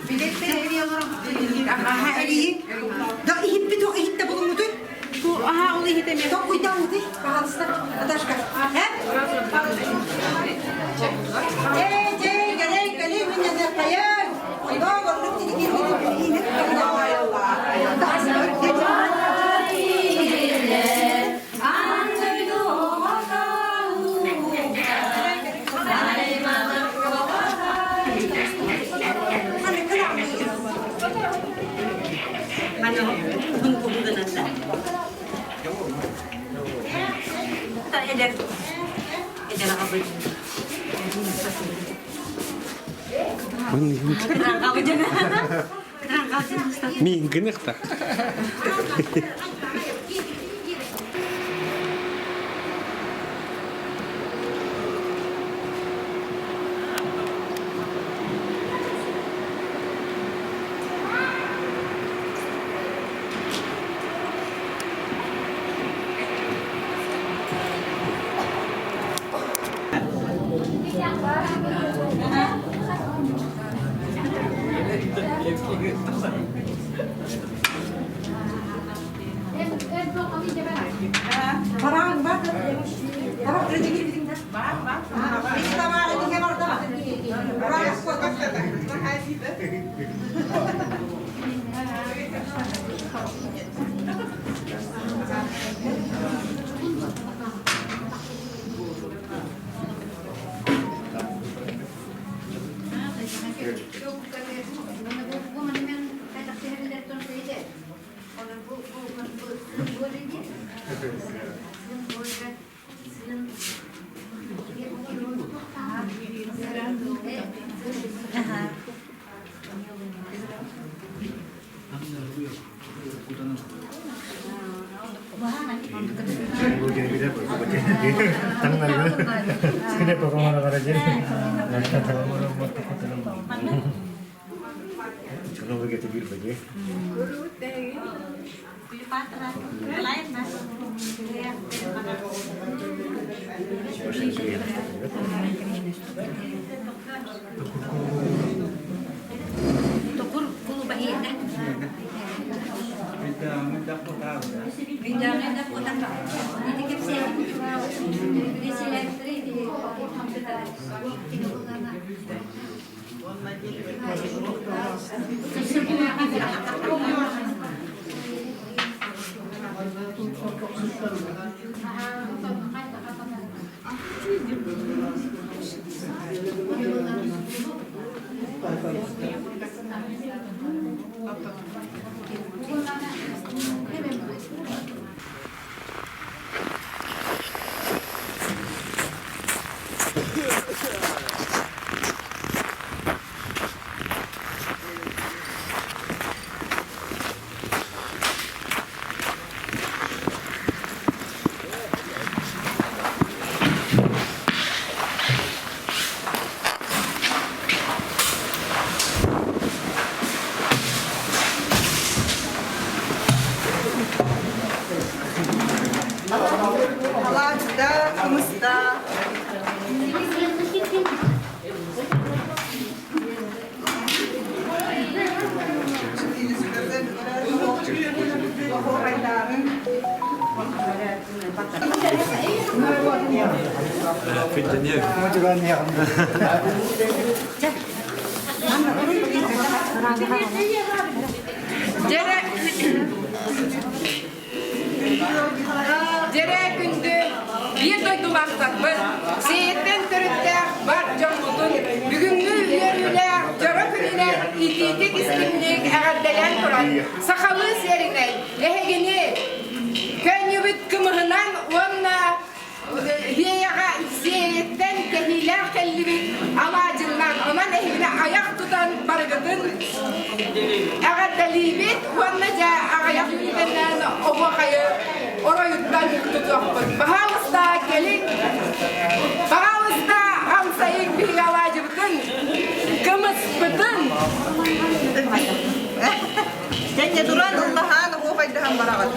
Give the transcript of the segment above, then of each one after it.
Biletleri hediye olarak aha iyi. Da ihip bir tok ihip de bulunmadı. Bu aha onu ihip demiyor. Tok uydan mıydı? Pahalısı da. Ataşka. He? Gel minne de kayın. Allah varlık dedi ki Allah Allah. Minggu nih tak. Parang ba? Parang rezeki bizim de. Bak. Biz de var, biz de var da. Parang ko da. Jere gündü bir doydu maksatmış. Seyetten törütte var canlıdın. Bugünkü yörüyle, jara gününe ititik istimlik ağırdayan turan. Sakalı serine, ehegini, könyübüt kımıhınan onunla hiyaga seyetten tehiler kellibit amacından onan ehegine ayak tutan bargıdın. Ağırdalibit onunla ayak yürüdenden obakayı orayuttan tutuyoruz. Bahavuzda gelin, bahavuzda amsayık bir yalacı bütün, kımız bütün. Sen duran Allah'ın o faydahan barakat.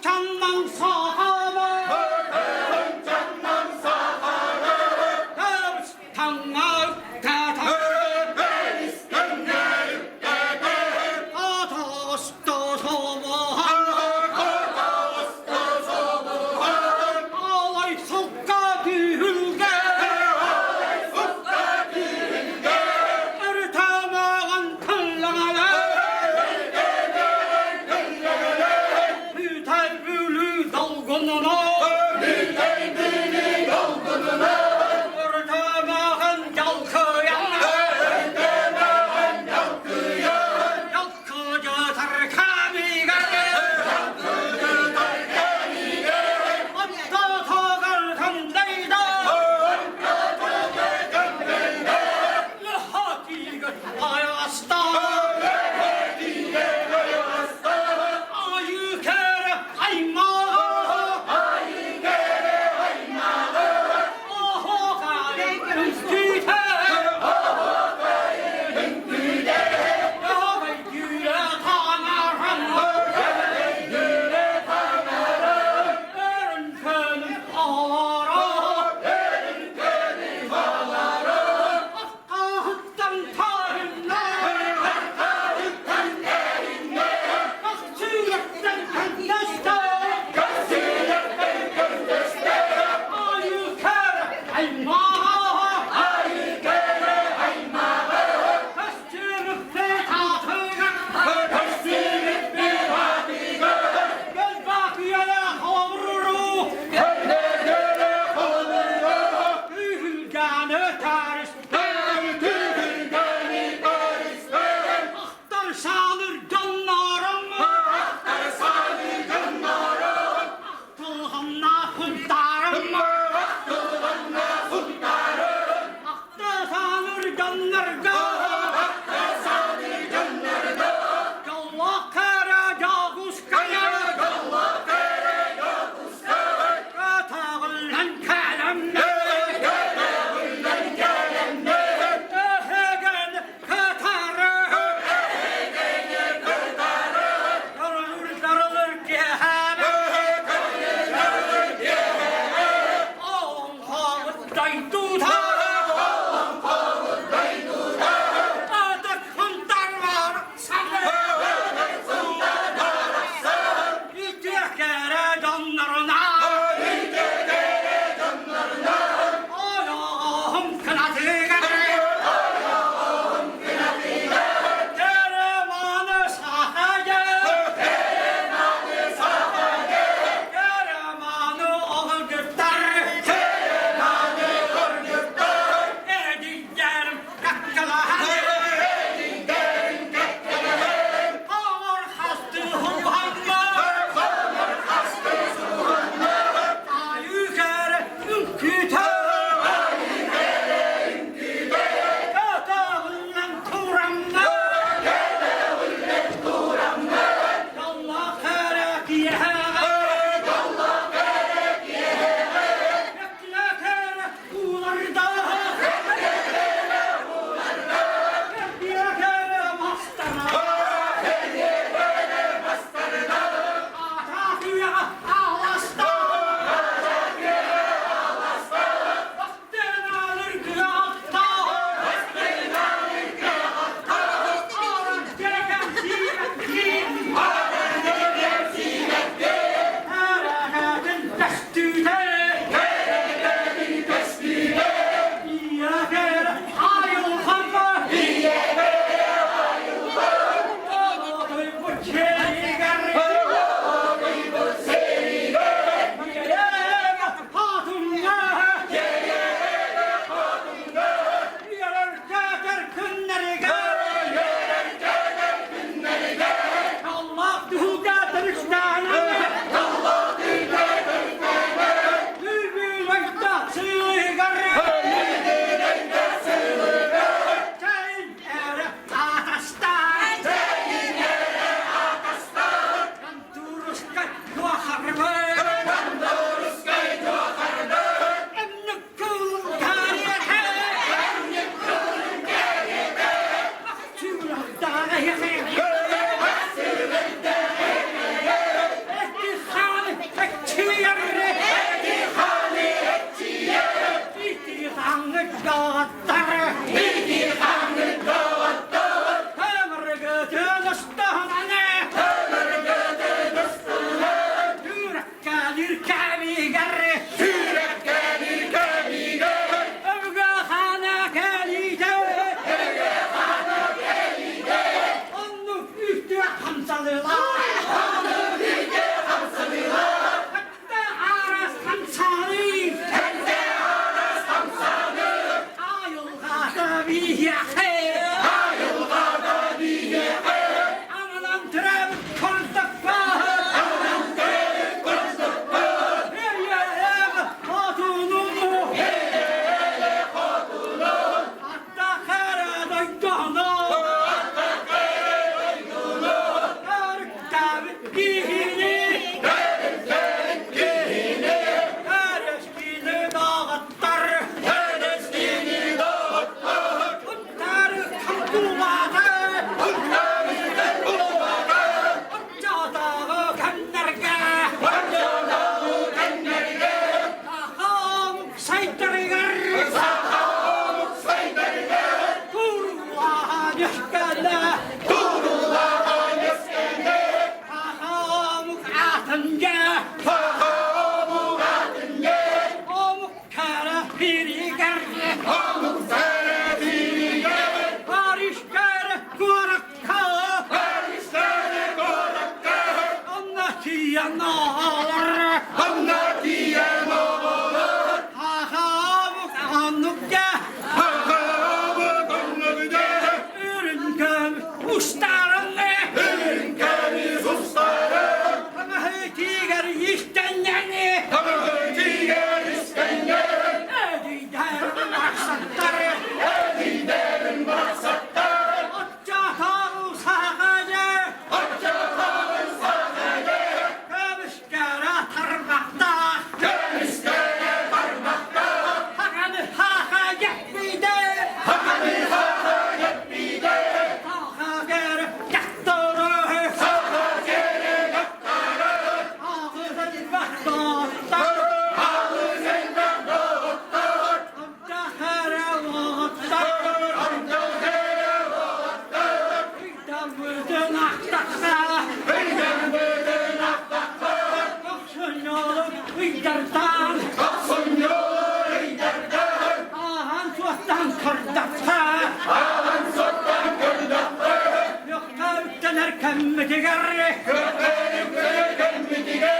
장망사 yolgununa Örtümağın yalkıyanına Yalkıcı terkemiğe Hatta tağır kandeyda Lehatiğe ayasta Ayı kere ayma diyen oğullar. Onlar diyen oğullar. Ahavuk anlıkça. Hahavuk anlıkça. Ürünküm ustarını. Ürünkemiz ustarı. Tamahı tiger yistenleri. Tamahı diğer İskender. Ediderin maksatları. Ediderin maksatları. Atça tağı sağacı. Atça tağın sahaya. Kömüşkere tırmakta. Deniskere parmakta. Hakanı haka gitmeydi. Hakanı haka yetmeyde. Haka gerip yaktırı. Sağa geri yaktarı. Ağzın vaktı. Ağız elden doğuttur. Amca kere vaktı. Amca here doğuttur. Damırdın aktaksa. Beyden böden aktaklar. Yoksun yolun uydardan. Kapsın yolu eyderden. Ahan suattan kırdaksa. Ağın soktan gönderdi. Yokta ütteler kemmeti garri. Köpeğin köyken midige.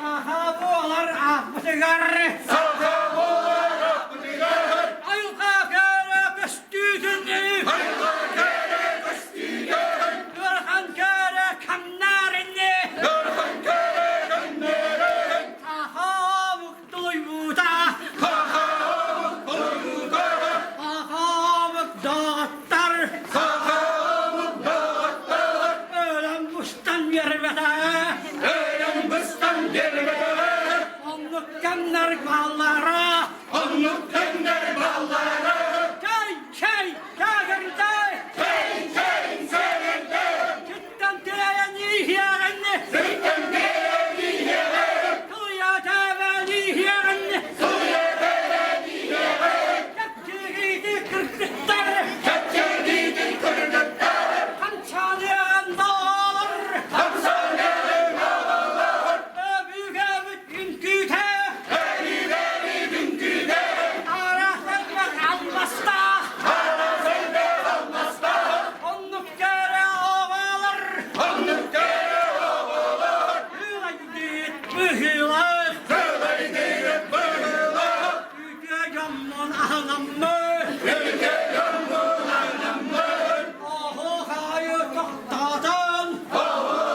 Aha buğalar ahmeti garri. Sağa boğar akbıdigar. Ayuka kere köstüdünü. Hayla kere kestigen. Yorhan kere kamnarini. Yorhan kere gönderin. Aha muktuybuda. Kahavuk boyuda. Aha mukdattar. Kahavuk dağıttar. Ölen bustan yerbede. Öğren bıstan gelmede. Onluk kenler ballara. Onluk tender ballara. Çay çay çağırdı. Çay çay serinde. Cidden dileyen yiyeğini. Zeytin geldi yere. Kıya develi yiyeğini. Suya geldi yere. Yapçıydı kırklıkları. Çekildi kırdıklar. Kançalayan dağlar. Hamsalerin havalar. Büyük evit ünküte. Elileri dünküde. Arasın bak almasta. Hala sende almazda. Onluk kere ovalar. Onluk kere havalar. Hüla gidip mühüler. Söyleydi bıyılar. Yüce yaman anamı. Ülke yağmur anamlar. Ohu hayı toktadan.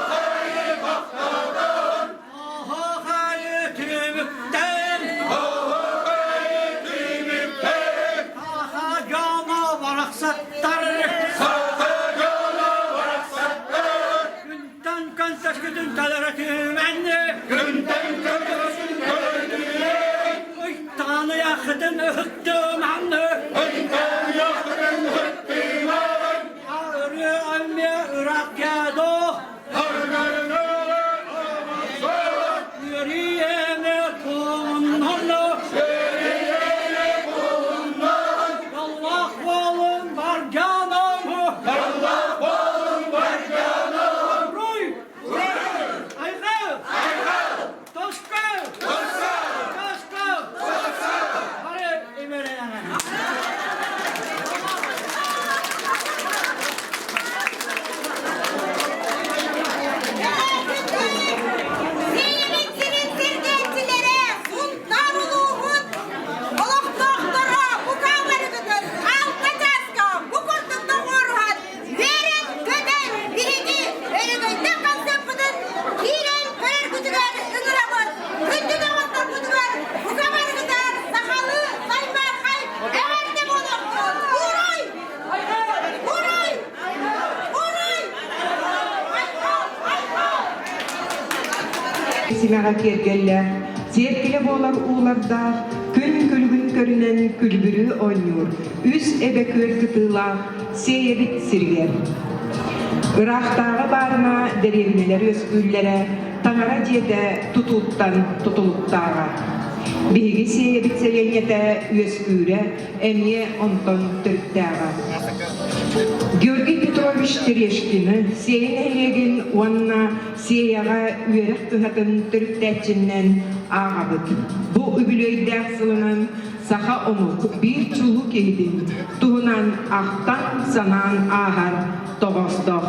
Hayır baktadan. Ohu hayı tümükten. Hayır düğümükten. Aha canavar aksattar. Sağda yola varsaklar. Günden kansaç güdün telere tümenli. Günden köprüsün gördüğüne. Uytanı yakıdın öhtüm anlı. Önden yakın hıttım ağır. Ağrı almaya ırak yado. Hargarına avazlar. Yürüyeme konmalı. Seriyene kolundan. Allah kolun var canımı. Allah bolun var canım. Ruy. Aykı. Toşku. Toşku. Hadi emerene. Seyircilerin sirketçilere, daruluğun, olak doktora, bu kavları gıdır, altta taska, bu kurtunda orhan, verin köden, bihidi, erigayda kalsın bıdın, kiren körer güdüler, ıngıramın, gündü de ondan güdüler, bu kavları gıdır, sakalı, sayma kay, everde boloktu, uray, uray, uray, Simağa kergeller, serkile bolar uğlarda, kün külgün körünen külbürü oynuyor. Üs ebe kör kıtılar, seyebit sirger. Iraktağı barına derevneler özgürlere, tangara jede tutuluttan tutuluktağa. Bihigi seyebit seleniyete özgüre, emye onton türktağa. Георгий Петрович Терешкины сейін әйреген онына сейяға үйерік тұхатын түріктәтчіннен ағабыт. Бұл үбілейді ақсылынан саха омық бір чулу кейдің тұғынан ақтан санан ағар тоғыздық.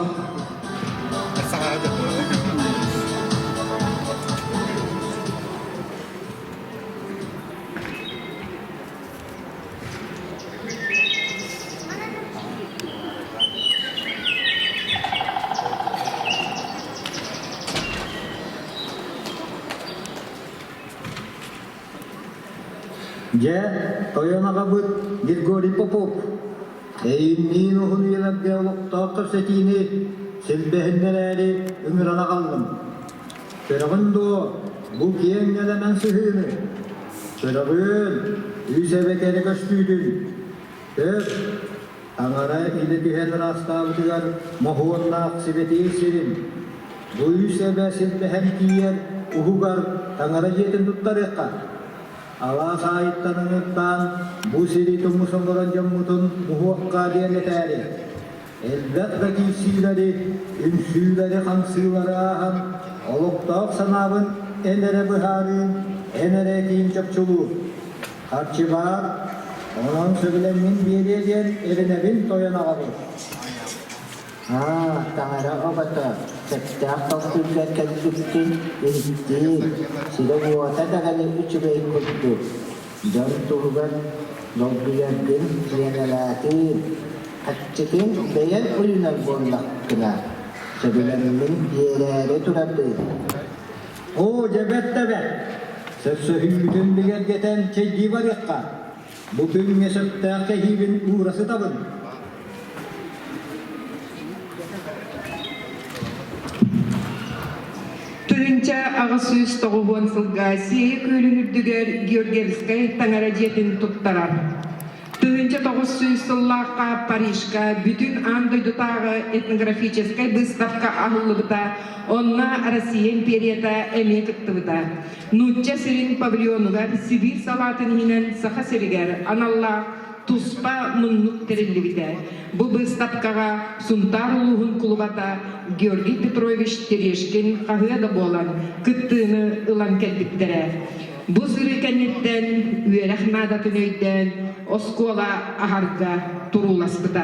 Je, toyanagabıt Grigori Popov. Eğimliğin ohun üyelerge oluqta kırsetini silbehindeleri ümürana kaldım. Sırağında bu kiyengelemen sıhını. Sırağın yüzebekeri göçtüydün. Angara ile dihen rastavdıgar mohuanna aksibeti sirin. Bu yüzebe silbehen kiyer uhugar angara yetin tuttar ekka. Allah sahiptanınıttan bu siri tumusun oranjamutun muhuakka diyen eteri. Elbette silleri, ünsüleri hansıları ahan, oluqtaq sanabın enere bıharın, enere kiyin çapçulu. Karşı var, onun söylemimin bir ediyen elinebin toyana alır. Tangara kabata, setiap waktu kalikutin ini, sila buat ada kali ucu baik kutu, jam turban, lobiyakin, sianalatin, akcikin, bayan ulinan bolak kena, sebelah min yere turadı. O cebet tebe, sesöhüydün bir geten çeydi var yakka. Bugün mesutta kehibin uğrası tabın. Tühünçe ağısüz toğuğun sılgasi köylünürdüger Georgievskay tangara jetin tuttarar. Tühünçe toğusüz sıllıqqa Parişka bütün andoydutağı etnografическай выставка ahıllıbıta onna Россия империята emek ıttıbıta. Nutça sirin pavilyonugar Sibir salatın hinen saha seriger analla Туспа муннук терелибите. Бу выставкага Сунтар улугун кулубата Георгий Петрович Терешкин кахыда болан кыттыны ылан келбиттере. Бу сырыканеттен үерах надатын өйден оскола ахарга туруласпыта.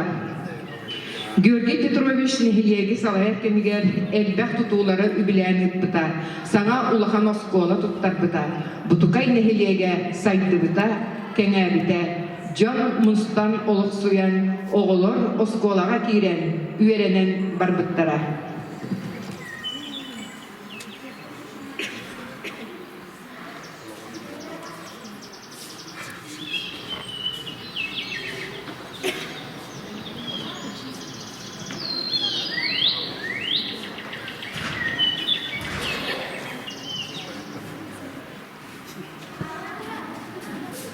Георгий Петрович нехилеги салайыр кемигер элбэх тутуулары үбіләніппіта. Саңа улахан оскола туттарбыта. Бутукай нехилеге сайдыбыта, кеңәбіте. John Munstan oluqsuyan oğulur oskolağa kiren, üerenen barbıttara.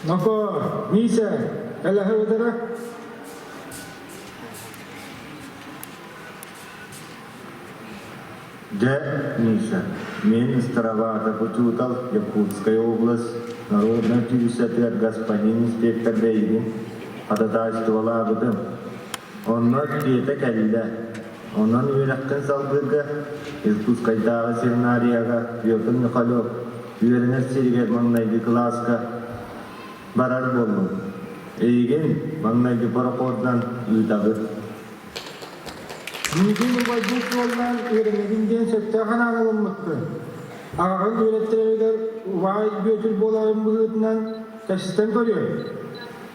Nako, nisa, kalah udara. Нisa, мен Старовата Почутал, Якутская область, Народный тюсатер господин инспектор Бейгин, ататаштывала абыдым. Оннор тиета кәлді. Оннан үйрәккен салбырға, Иркутскайдағы семинарияға, Йотын Михалев, үйерінер сергер маңнайды класска, барар болдым. Ейген маңнайды парақордан үйдағыр. Мүйдің ұбайдың жолдан үйренегінден сөтті қанағы болмытты. Ағағын үйреттерегер ұбай бөтіл боларын бұғытынан кәсістен көрер.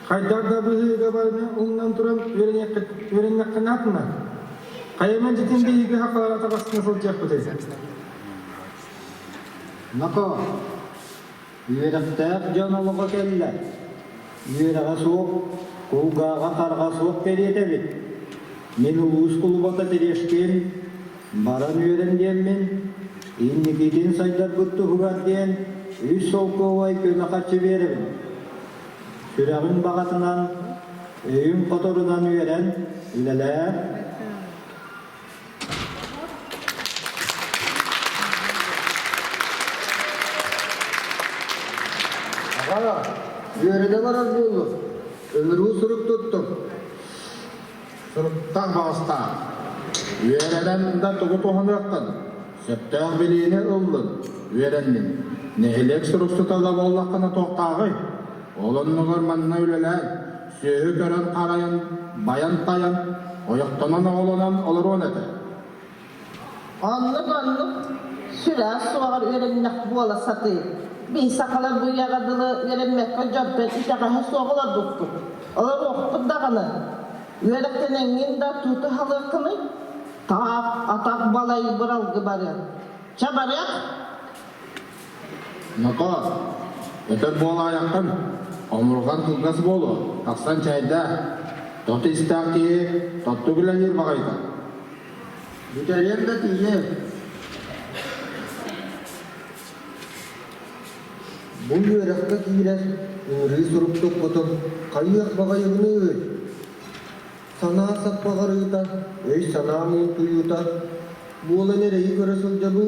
Қайдарда бұғыға барыны оңнан тұрам үйренеккен атына. Қайымен жетен бейгі хақылар атағасына сылтияқ бұтайды. Nako, üyerekter canılığı kelle. Üyereğe soğuk, kuğağa karga soğuk beriyete bit. Men uğuz kulubata tereşken, baran üyerendiyen men, innikiden saydar bütü hugar diyen, üç solkovay köne kaçı verim. Süreğin bağatından, öyün kotorudan üyeren, üleler. Ağa, yörede var az oldu. Ömrü sürüp tuttum. Sürüpten bağısta. Yöreden de tuğu tohum yaktın. Septağ biliğine öldün. Yörendim. Nehelek sürüksü talab Allah'ına toqtağı. Olun görmanına üleler. Söğü gören qarayın, bayan tayan. Oyaktanan oğlanan olur on ete. Anlık süre soğar öğrenmek bu ola satı. Bir sakala bu yağadılı öğrenmek kocabben itaqaha soğula doktu. Olar okpud dağını. Öğrekten engin da tutu halıqını. Taq, ataq balayı buralgı barıyan. Çabaryak? Naka, eter bola ayaktan. Omurgan kılgası bolu. Aksan çayda. Totu istaki. Totu gülenir bakayda. Büteliyen de tiye. Bu yörekte kiler. Ürü sorup topotun. Kayyak bakayını. Sana sappagarıta. Sana mutuyuta. Bu ola nereyi göresin cabı.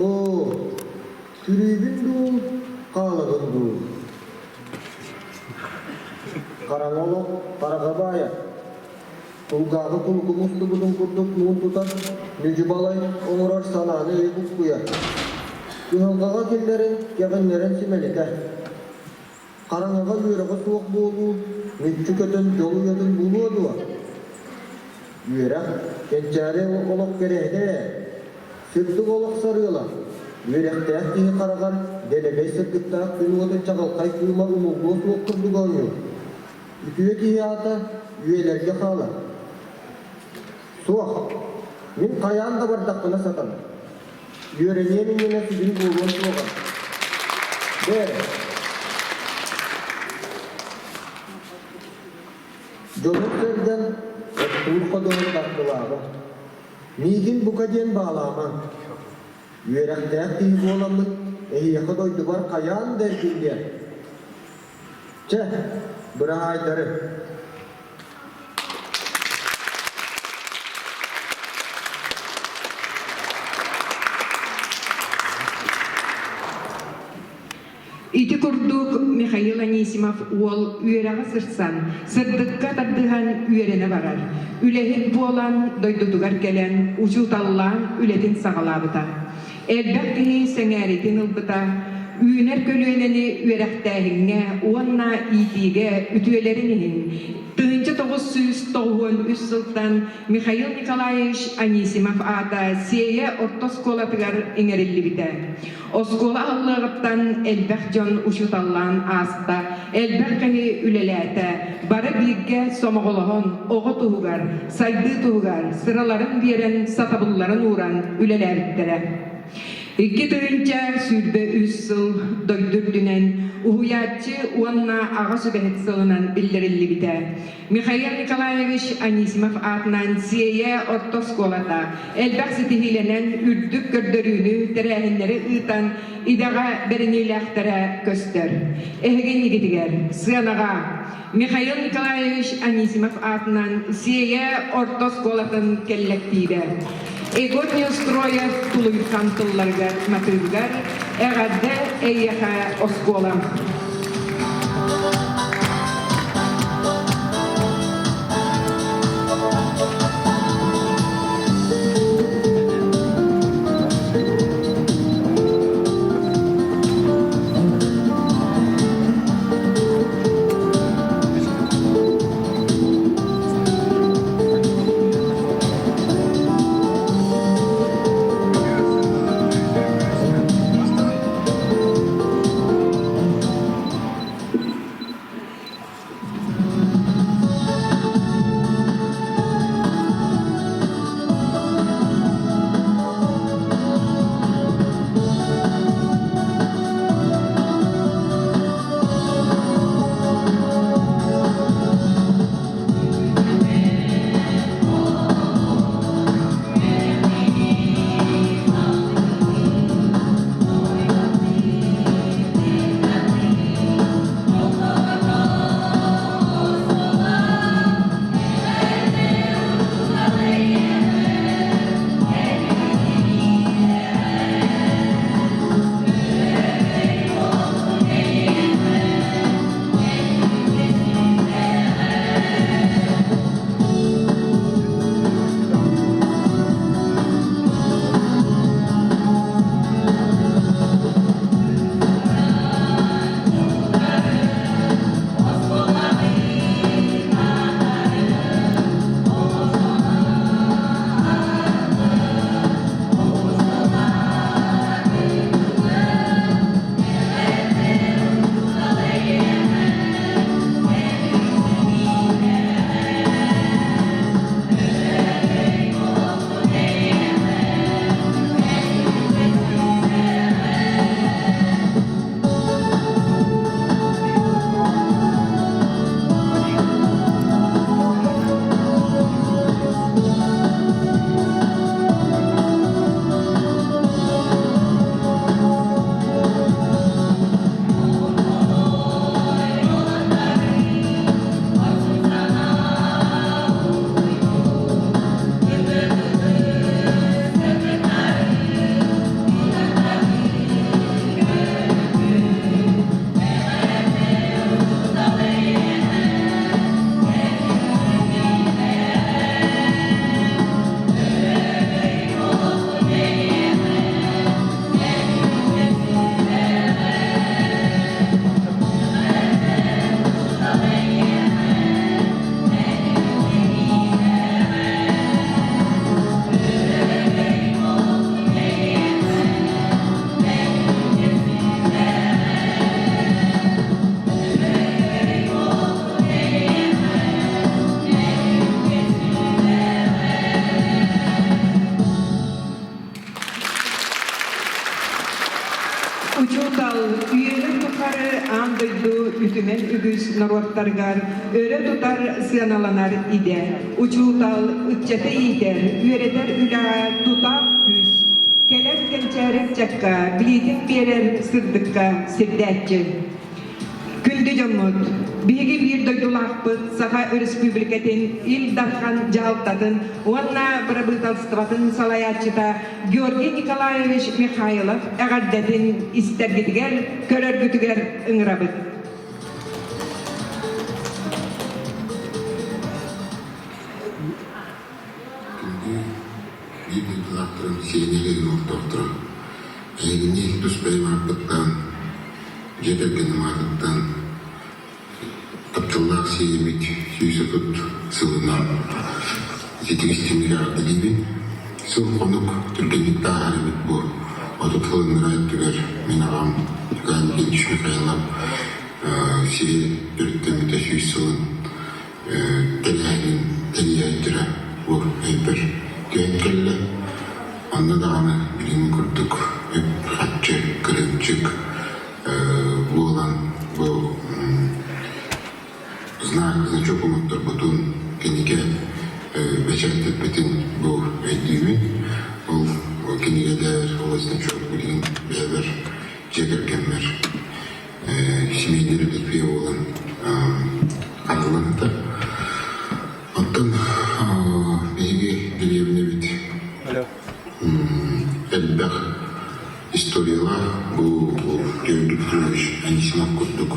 O. Kürübün du. Kalagın du. Karanoluk, Karagabaya. Tulgağı kulkumuzlu budun kurduk muğun tutar. Nücübalay, omurar sananı eybuk kuyar. Gühangağa kellerin, gegenlerin simelite. Karangağa yüreğe soğuk boğulu, nüccü kötün, yolu yedin bulu oduwa. Yüreğe, gençare oluk gerehde. Sırtık oluk sarıyorlar. Yürekte ettiği karagar, delebe sırtıkta, günü odun çakal kayıp uyuma umulduğu soğuk kurduk oynuyor. Ütüye kiyata üyelerge kala. Soğuk. Min kayan da bardakına satan. Yöreniyenin yine sizin bulduğun soğuk. Bere. Joluk serden ettuğun kodunu taktılağı. Migin bu kadiyen bağlama. Yürekte ettiği boğulanlık eyyaka doydu var kayan derginde. Çeh. Berahaydarı. İti kurduk Mikhail Anisimov ol üyerağı sırsan, sırdıkka tardıhan üyerene varar. Ülehit boğulan, doydudugar gelen, ucutallan ületin sağalabıta. Elbette seneritin ılbıta, üyner kölüyeneni üyerektəhinə, uanna itiğe ütüyelerinin 1993 yıldan Mikhail Nikolaevich Anisimov ata Siye ortoskolatıgar inerilli bite. Oskola allığıptan elbekcan uşutallan asta, elbekkehi ülelete, bara birge somoğolahon, oğu tuğugar, saydı tuğugar, sıraların veren satabulların uğran ülelebittere. İki tığınca sürbe 3 yıl doydurdünen, uhuyatçı uanna ağa sübehet sığınan bildirilli bite. Mikhail Nikolaevich Anisimov atnan Siye ortoskolata, elbaqsiti hilenen ürdük gördörünü terehinleri ıtan idağa beriniylektere köster. Ehgen yigitiger, sığınağa, Mikhail Nikolaevich Anisimov atnan Siye ortoskolatın kellektiğde. Еготния строя тулуйхан тылларга матыргар, эгадде эйяха оскола. Учутал үйелер тұқары андойду үтімен үгіз наруаттарғар өрі тұтар сыяналанар иде. Учутал үтчеті идер, үйередер үлаға тұтақ күз. Келер кенчәрек жаққа, білетін берер сырдыққа сірдәтчі. Күнді жоммут, биги бир дойдулақпыт Саха Республикатын ил дархан жалтатын, онна брабыталстыватын салаятчыта Георгий Николаевич Михайлов әғардетін истергетігер, көрергітігер ұңырабыт. Видно, завтра сенелерин ортоқтырым. Әйгіне түспәйім арпыттан, жетерген мадыттан, таптыллақ сейемет сүйсі тұт сылынан, жетігістемері ардылейбін. Сыл қонық түргенік тағарымет бұ, отытылын райттығыр мен ағам ғанген үшме қайлап, сие түрттемете сүйсілін, тәләйін, тәлейайдыра бұ әйбір күйенкелі. Анда дағаны білімін күрдік, өп қатчы, кірімчік, болан, бұл значок ұмыттыр бұтын кенеге бәчәртіп бітін бұл әйдеймін. Ол кенеге дәр, ол значок білген бәбір жекіркенмер. Семейдері дәтпе болан арыланытыр. Оттан бейге деревіне біт. Әлбәқ историялар бұл Георгий Петрович Анисимов күрдік.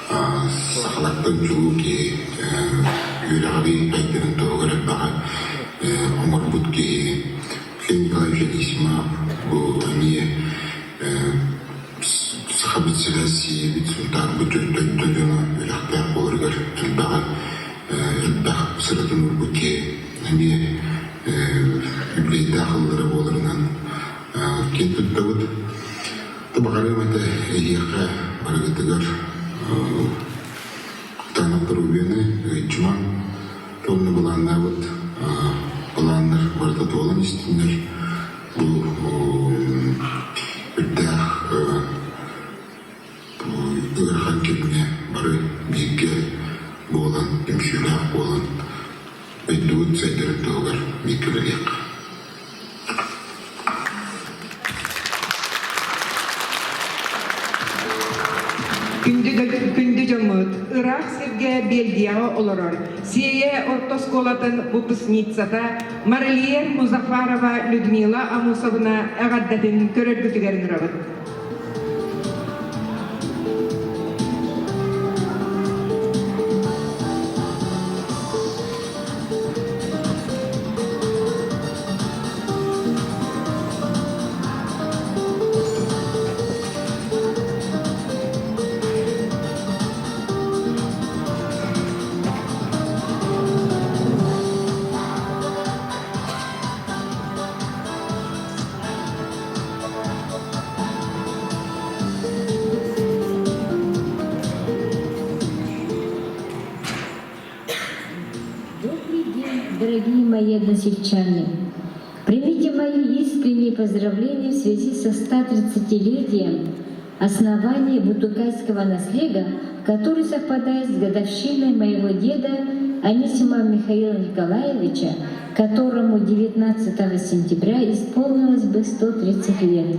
Сақалаттан жылу ке үйрағаби қайтырын тоғыр әлбәға омар бұд ке Николаевич Анисимов бұл әне сақабит селәсі бит сұлтар бұд жөттөйдіні үйрақтар болырғар әлбәға әлбәқ сыратын ұрбы ке әне үблей дақылдары болырынан кен тұттауыд. Табағарым әті әйеққа барғытығар танықтыр өбені жүман толны бұланнауыд. Бұланнар барды толын істіндер. Бұл үрдәқ ұғырған кеміне бары бейге болын, емшіләқ болын. Өйдуыд сәйдері тоғыр мекірілек. Күнді жомут, Ирак серге белдияға олорор. Сие ортосколатын выпускницата Марилия Музафарова Людмила Амусовна әғаддатын көрергітігерін рабыт. Дорогие мои односельчане, примите мои искренние поздравления в связи со 130-летием основания Бутукайского наследия, который совпадает с годовщиной моего деда Анисимова Михаила Николаевича, которому 19 сентября исполнилось бы 130 лет.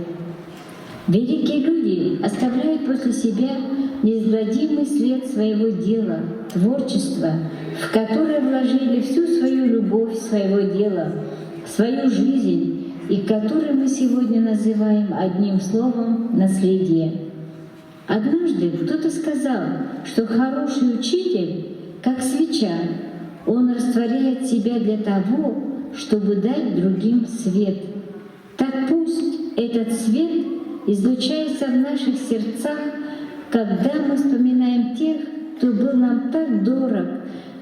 Великие люди оставляют после себя неизгладимый след своего дела, творчества, в которое вложили всю свою любовь своего дела, свою жизнь, и который мы сегодня называем одним словом «наследие». Однажды кто-то сказал, что хороший учитель, как свеча, он растворяет себя для того, чтобы дать другим свет. Так пусть этот свет излучается в наших сердцах, когда мы вспоминаем тех, кто был нам так дорог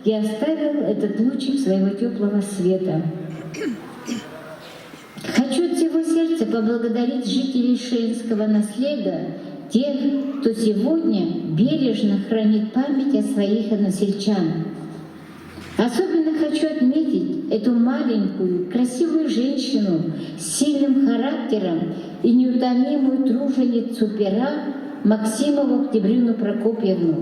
и оставил этот лучик своего теплого света. Хочу от всего сердца поблагодарить жителей Шейнского наследия, тех, кто сегодня бережно хранит память о своих односельчанах. Особенно хочу отметить эту маленькую, красивую женщину с сильным характером и неутомимую труженицу пера Максимову Октябрину Прокопьевну.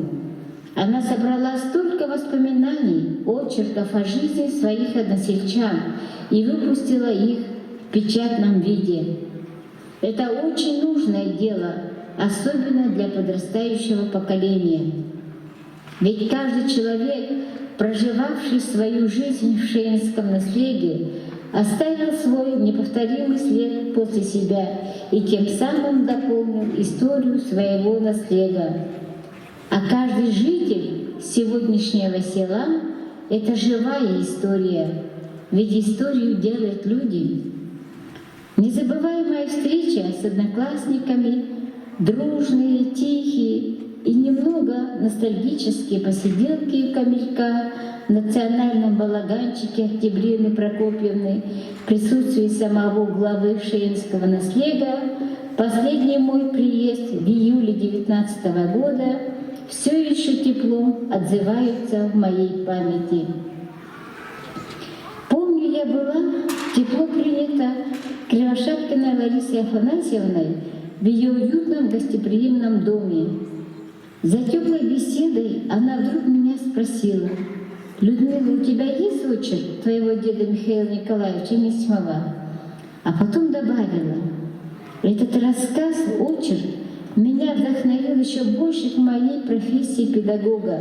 Она собрала столько воспоминаний, очерков о жизни своих односельчан и выпустила их в печатном виде. Это очень нужное дело, особенно для подрастающего поколения. Ведь каждый человек, проживавший свою жизнь в шейнском наследии, оставил свой неповторимый след после себя и тем самым дополнил историю своего наследия. А каждый житель сегодняшнего села — это живая история, ведь историю делают люди. Незабываемая встреча с одноклассниками, дружные, тихие и немного ностальгические посиделки у камелька в национальном балаганчике Октябрины Прокопьевны в присутствии самого главы шейнского наследия, последний мой приезд в июле 19 года все еще теплом отзываются в моей памяти. Помню, я была тепло принята Кривошапкиной Ларисой Афанасьевной в ее уютном гостеприимном доме. За теплой беседой она вдруг меня спросила: «Людмила, у тебя есть очерк твоего деда Михаила Николаевича Анисимова?» А потом добавила: «Этот рассказ, очерк, меня вдохновил еще больше к моей профессии педагога.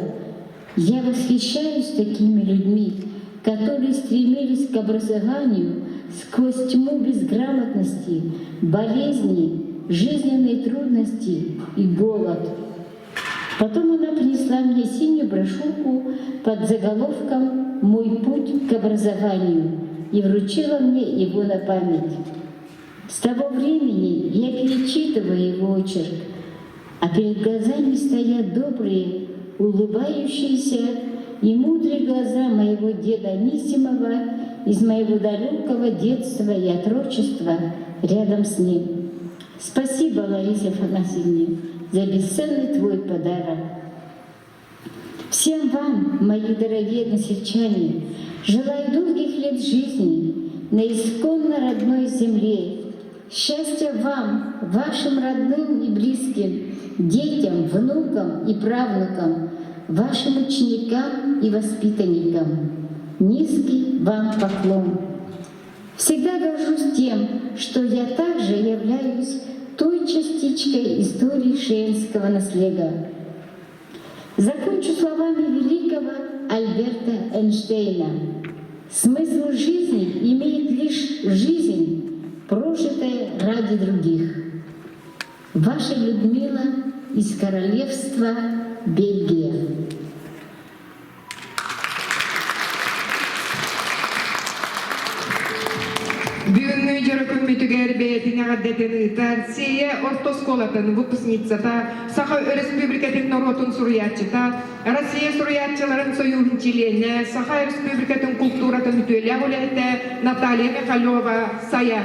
Я восхищаюсь такими людьми, которые стремились к образованию сквозь тьму безграмотности, болезней, жизненной трудности и голод». Потом она принесла мне синюю брошюрку под заголовком «Мой путь к образованию» и вручила мне его на память. С того времени я перечитываю его очерк, а перед глазами стоят добрые, улыбающиеся и мудрые глаза моего деда Анисимова из моего далекого детства и отрочества рядом с ним. Спасибо, Ларисе Афанасьевне, за бесценный твой подарок. Всем вам, мои дорогие односельчане, желаю долгих лет жизни на исконно родной земле. Счастья вам, вашим родным и близким, детям, внукам и правнукам, вашим ученикам и воспитанникам. Низкий вам поклон. Всегда горжусь тем, что я также являюсь той частичкой истории шейнского наследия. Закончу словами великого Альберта Эйнштейна. Смысл жизни имеет лишь жизнь, прожитая ради других. Ваша Людмила из Королевства Бельгия. Бүгүнкү жөрөкүн мүтүгер бэйэтине гаддетин ытар сие ортосколатын выпускницата Саха Республикатын Норотун суруячыта Россия суруячыларын союзун чилене Саха Республикатын культуратын үтөле улете Наталья Михайлова Сая.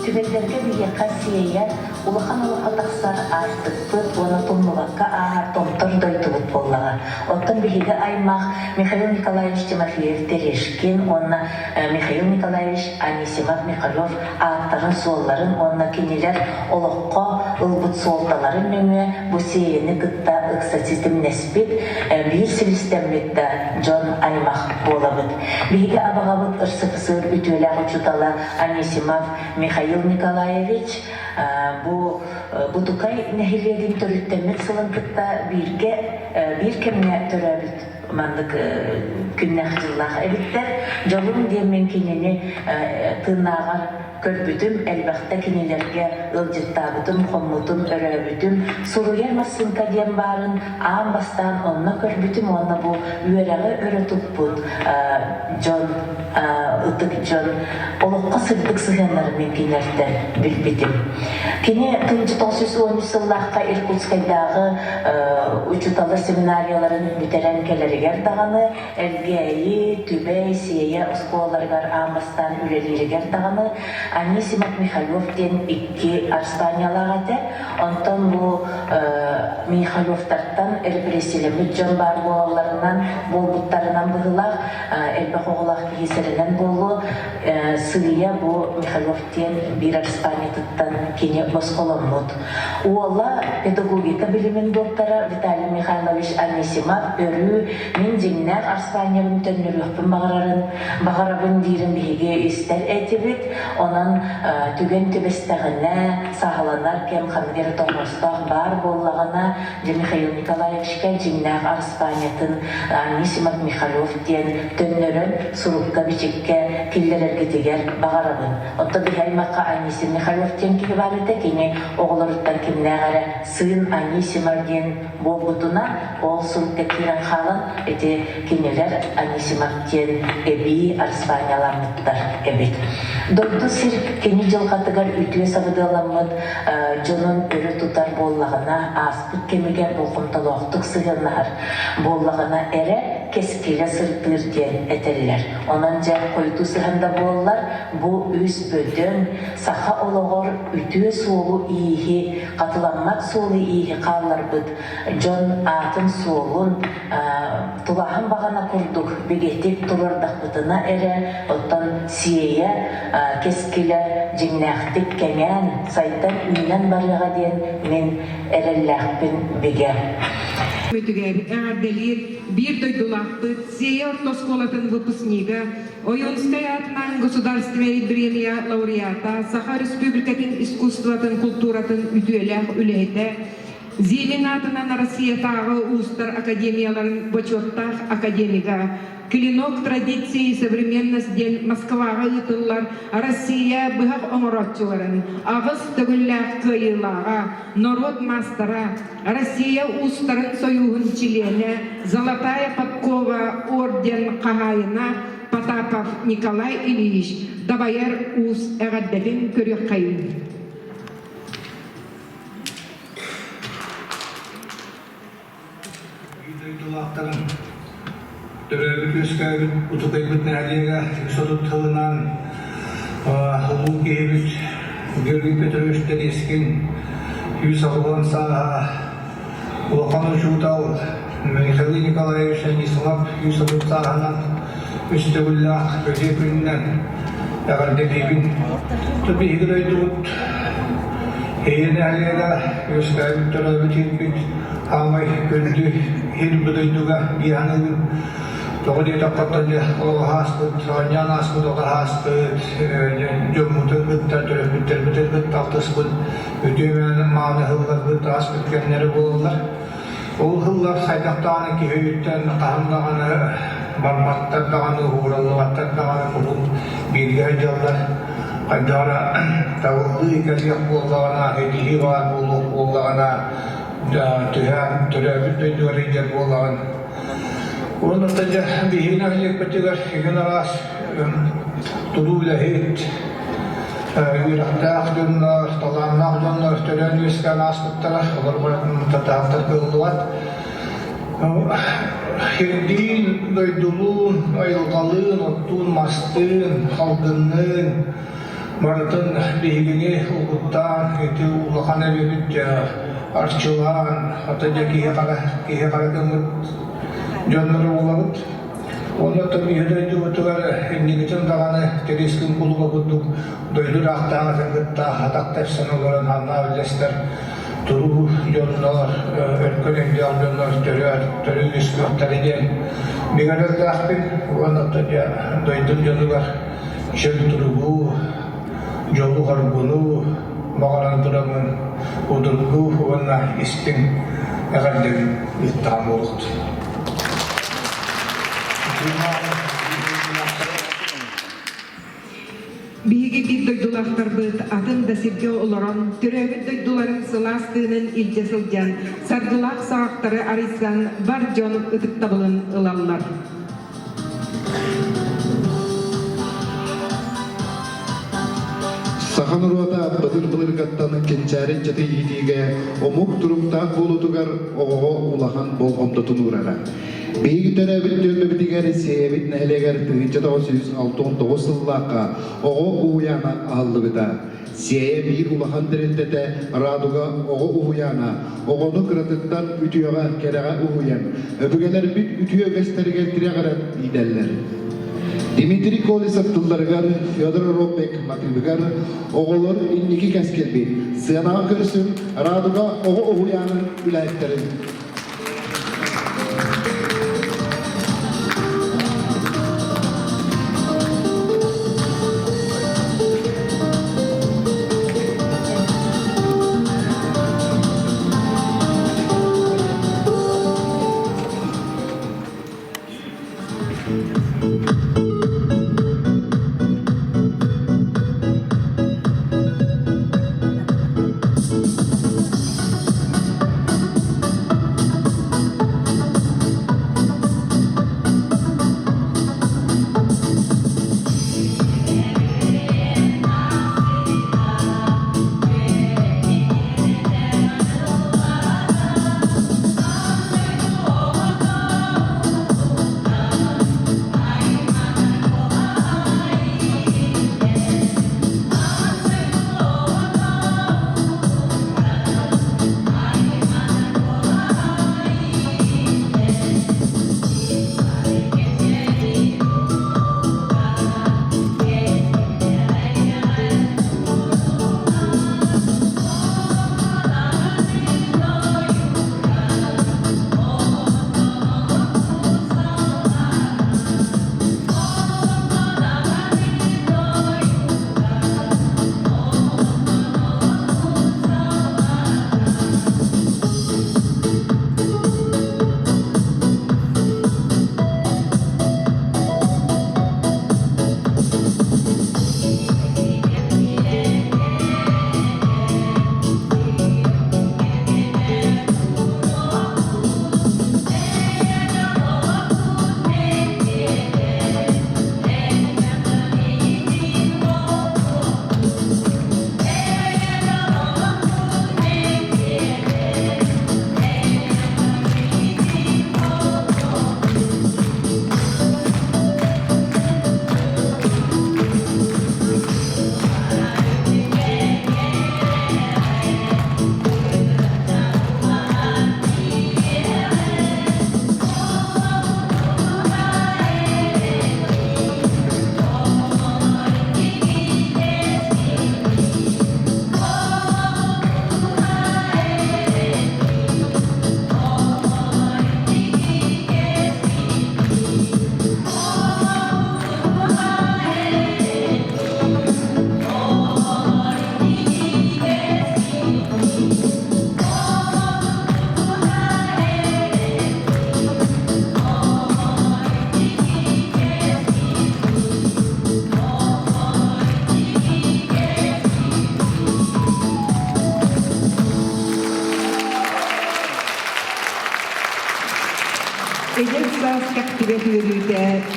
Түбелерге бие қасиея, улахан улаха тақсар артықты, оны тұлмылаққа ағар томтыр дойтылып боллаға. Оттан бігі аймақ Михаил Николаевич Тимофеев Терешкин, онна Михаил Николаевич Анисимов Михайлов аттарын суолларын, онна кенелер олыққа ылбыт суолталарын мөңе бұ сейені күтта ұқсатизм неспет бір сілістемметті Джон аймақ болабыд. Бігі абағабыд ұрсып-сыр ütөлі ұчутала Анисимов Михаил Николаевич Будукай нәхиледин төрүттемет сылынкытта bir кемне төрөбүт мандык күннәх жыллах эбиттер жолун демен кинени тыынаагар көрбүтүм элбахта кинилерге ылжыттаабытым хоммутум өрөбүтүм суруяр массынка дем барын аан бастан онна көрбүтүм онна бу үөрагы өрөтуппут жон ытык жон олокко сырдык сыгыннары мен кинерден билбитим кини 1910 жыллахка Иркутскайдагы учуталы семинарияларын бүтерен келери үлелеригер даганы, элгеyi, түбей, сие, осколаргар амастан үлелеригер даганы, Анисимов Михайлов ден 2 Арспаниялағаты, онтон бу Михайловтардан репрессиялемит жон бар болаларынан, болбуттарынан бұғылақ, элбақ оғылақ кейсерінен болу, сыя бу Михайлов ден 1 Арспаниятыттан кене босқолонмут. Уола педагогика билимин доктора Виталий Михайлович Анисимов өрі мен жеңнәк Арспаниябын төннөрүхпін бағарабын дейрін бігі істер әтебет, онан түген төбестіғіне сағаланар кем қамгері тоңыстақ бар боллағына Михаил Николаевичке жеңнәк Арспаниятын Анисимов Михайлов ден төннөрін сұрупқа бичекке келдерерге тегер бағарабын. Отта бігаймаққа Анисим Михайлов ден кеге бар еді, кене оғылырыттан кемнәғәрі сын Анисимов ден болбутуна ол сұрупқа керен қалын әте кенелер Анисимов ден әбей Арспаниялармыттар әбет. Дойду сир кені жылғатығар үтіе сабыдыламыд жонын өрі тұтар боллағына аспыт кемеген болқымталы оқтық сығырнағар боллағына әрі кескелі сыртыр ден әтелілер. Онан жа қойты сығында болылар бұл үз бөдің сақа олығыр үтіе суолу иихи қатыламмат суолу иихи қалар бұд жон атын суолун тұлағын бағана құрдық бегетек тұрырдақ бұтына әрі оттан сие кескелі жеңнәқтік кәмен сайтан үйнен барыға ден мен әрелләқпін беге. Мүтігер әғарделер бір дойдулақты сие ортосколатын выпускнига Ойонская атынан государственная премия лауреата Саха Республикатын искусствотын культуратын үтуеләқ үлейді Зелен атынан Россиятағы устар академияларын почеттақ академига Клинок традиции и современность ден Москваға ұтылар Россия бұғақ оңыротчыларын ағыз түгілләқ күйілаға народ мастера Россия устарын союғын чилені Золотая подкова орден қағайына Потапов Николай Ильич Давайер уз әғаддәлін көрек қайын. Төрәбі көскәбіт, ұтықайбіт нәлеге, сотыт тылынан, ұлу кейбіт, Георгий Петровичтен ескен, үйс алуан саға, ұлақаны жуытал, Михаил Николаевич Анисимов үйс алуан сағанан, үстігіллақ, көзе күнінен, әғарделебін. Тұпы егір өйдіғыт, Eyni әлеге көскәбіт төрәбі текбіт, Алмай көлді, ел бұдойдуға bir anı Doğru tapatınca o hastı, soğanyan hastı, o hastı, cömutun gıtta, töröpütler tahtısın, ödümenin mağını hıllar gıtta aspetkenleri bulurlar. O hıllar saydaktanı ki höyütten kahımdağını, barbattardağını, uğralıvattardağını kurun bilgi hıcallar. Aydara tavıllı ikerlik bollağına, hedihi var bollağına, tühen, töröpüt döydüğü reycer bollağına. Onun taca bihine halik batigar egin aras tuluyla heyt yüraktağ dönler, talanağ dönler, tölen yüzken aslıktalar, olur bırakın tatağıtlar kıldıvat. Herdin, doyduluğun, ayılgalığın, ottun, mastığın, halgınlığın, maratın bihigini uğuttan, eti ulağan evibit arçılan, ataca kihe kara gönlük Jönleri olamıt. Onda tabi hüdeydi otugar endikten dağını tereskin kuluğa bulduk. Doydur ahtağına fengıtta hatak tefsen olarak anna bilesler. Turu jönler, örkönemde al jönler, törü üskürtler eden. Bigarel dağpin, onda tabi doydum jönler. Jön turugu, jolu harbunu, mağaran duramın, udurgu, onda istin, eğerden ittiham oluktu. Биһиги бир дойдулақтарбыт атын да сирге олорон, түрөбүт дойдуларын сыластыынын илже сылжан, сардылақ сағақтары арыйсан бар жон ытыктабылын ылаллар. Сахан уруата бытыр-былыргаттаны кенчәрен жаты идиге омук туруктаак болутугар оғоға улахан болгомдотун урара. Beygi dönebil dönmebitiger sebit nehleger 1969 yıllıqa oğu uyana aldı bida. Seye bir ulahan dirildete raduga oğu uyana, oğunu kıratıktan ütüyoga kerega uyan. Öbügeler bit ütüyo gösterige tiregarat iderler. Dimitri Kolisov tıllargar, Fyodor Ropek matilbigar, oğulur inniki keskelbi. Sığanağa körsün, raduga oğu uyanın ülayetlerin.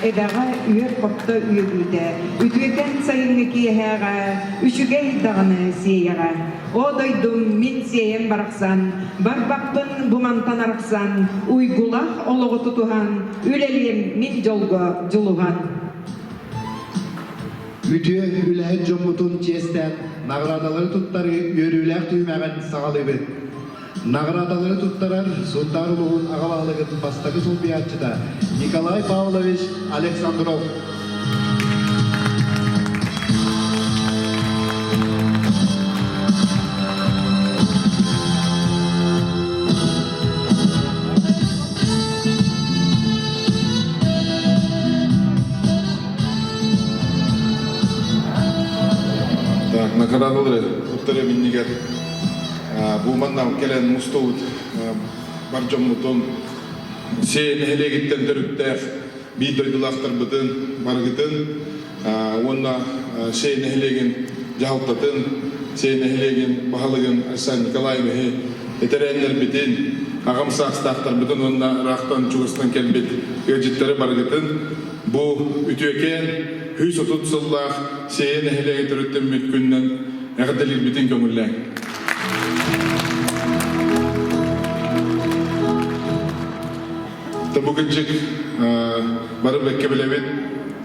Edaga üyer kopta üyüde. Ütüyeten sayınlıki hera, üçüge dağını siyera. O doydum min siyen baraksan, barbakpın bumantan araksan, uygulak oluğu tutuhan, üleliyim min jolga juluhan. Ütüye ülehet jomutun çesten, nagradaları tuttarı yörüler tüymegen sağlıbı. Nagradaları tuttarar Sultanuluğun ağabalığın bastaki sulbiyatçıda Nikolay Pavlovich Aleksandrov. Так, наградалары туттары миннигер bu mandan gelen Mustavut barcamutun sen helegitten dörükter bir doydulaktar bıdın bargıdın onna sen helegin jahaltatın sen helegin bahalığın Asan Nikolay mehe eterenler bitin ağam sağstaktar bıdın onna raqtan çuğustan kelbet gecitleri bargıdın bu ütüyeken hüs otutsullah sen helegin dörükten mütkünden eğdelir bitin kömürlen. Тобукаджик бары бекке билебит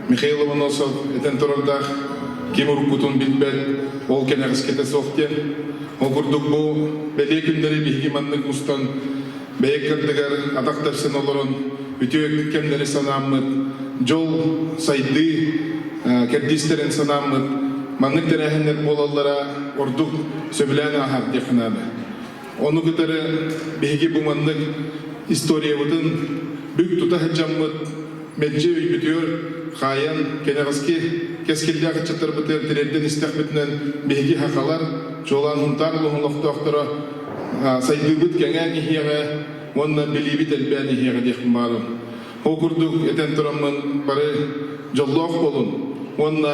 Михаил Ломоносов этен турардах Кимур Кутун билбет ол кенегискете соқтен ол курдук бу беле күндери бихиманнык мустан бейккердигер атактарсын олорон үтөк кемдери санаммыт жол сайды кердистерин санаммыт маннык терехендер болаллара ордук сөбүлән ахар дехнады ону күтәрі бейге буманнык история бұтын бүк тұта хәджаммыт мәджі өйбітер қайын кенеғызки кескілдегі чыттыр бұтыр тірерден істек бітінен бейге хақалар жолан ұнтар бұғын лоқтуақтыра сайды бұт кәңәң ехеға онна білейбіт әлбән ехеға декім барым о күрдік етен тұрамын бары жоллоқ болын онна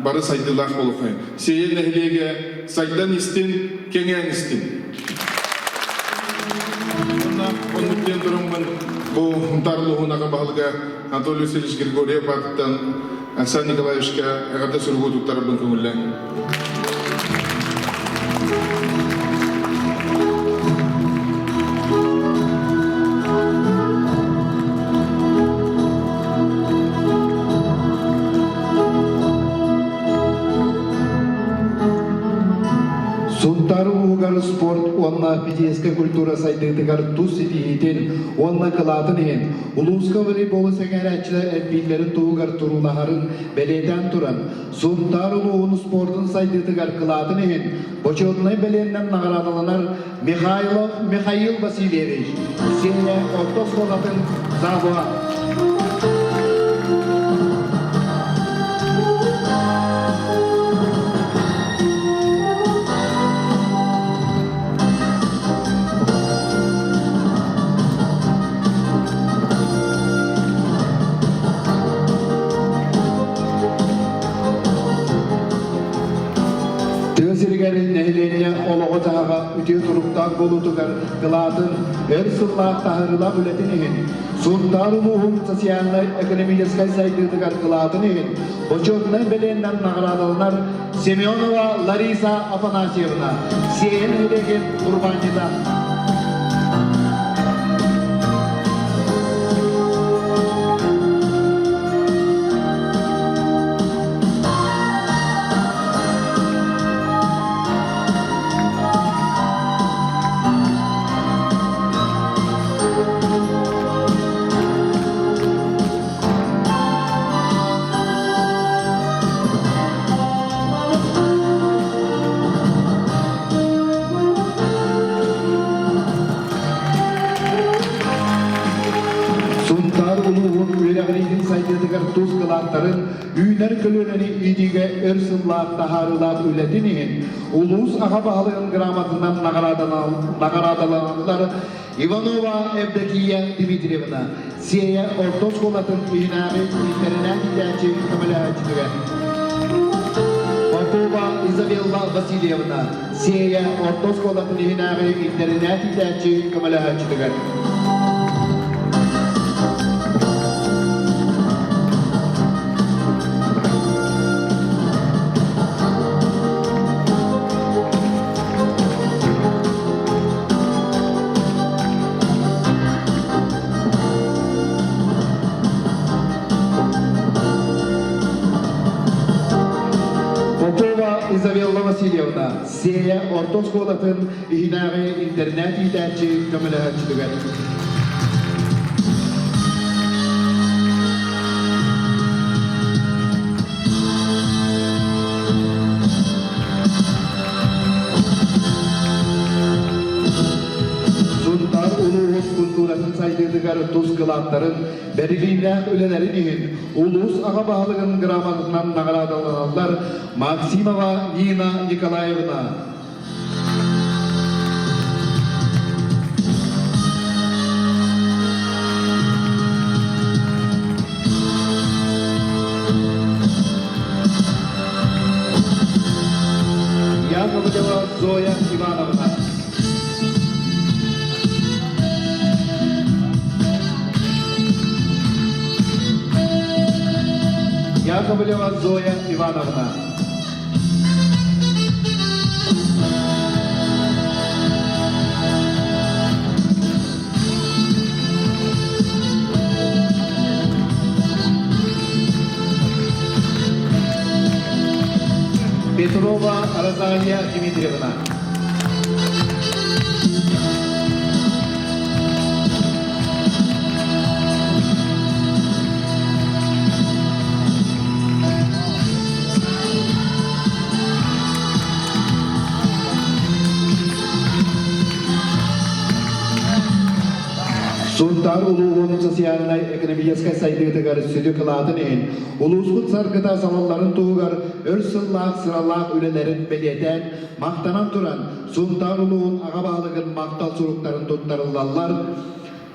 бары сайдылақ болуқай сейен әхілеге сайдан істен кәңәң істен Онуттен тұрымын бұл тарлығынаға бағылға Анатолий Васильевич Григорьев бақыттан Александр Николаевичка әғарда сүргі тұқтары бұн көңілі. Сунтару угар спорт онна физическая культура сайдыгар тус ситиитин онна кылатын улуска волейболы сәгәрәтчілер әлбейлерін туғар турулахарын беледен туран Сунтару угун спортын сайдыгар кылатын почетный беленнен наградаланар Михаил Васильевич Сеня Ортос болатын Завуа. Tözirgerin nehlenine oloğu tağa ütü turuqtaq bolutugar kıladın ersıllaq tahırıla ületinihin. Suntarı muhum sosiyalı ekonomiyeskay saydıdıgar kıladinihin. Boçotnay belenden nağradalınar Semyonova Larisa Afanasiyevna. Siyen hilegen kurbancıda. Tuz kılanların üyler kölöneni idige örsınlaq taharılaq ületinihin ulus ağa bağlığın gramatından nagaradılanlar Ivanova Evdokiya Dimitrievna Seya Ortos kolatın ihinari internet giderçi kamelacıdıga Popova Izabella Vasilyevna Seya Ortos kolatın ihinari internet giderçi kamelacıdıga Izabella Vasilyevna, Seya Ortos kolatın ihinari internet giderçi kamelacıdıga Suntar ulus kulturasın saydıdıgar tuz kılanların Berli'ne ölenlerin ulus ağa bağlığın gramatından nagaradılanlar Maksimova Nina Nikolaevna Yakovleva Zoya Ivanovna Яковлева Зоя Ивановна. Петрова Розалия Дмитриевна. Сунтар улуғының социальной экономической сайдығытығар сүді қылатынын, улуғын сарқыта заманларын туғар, өрсіллақ, сыралақ үлелерін белетен, мақтанан тұран, Сунтар улуғын ағабалығын мақтал сұруқтарын тұттарылалар,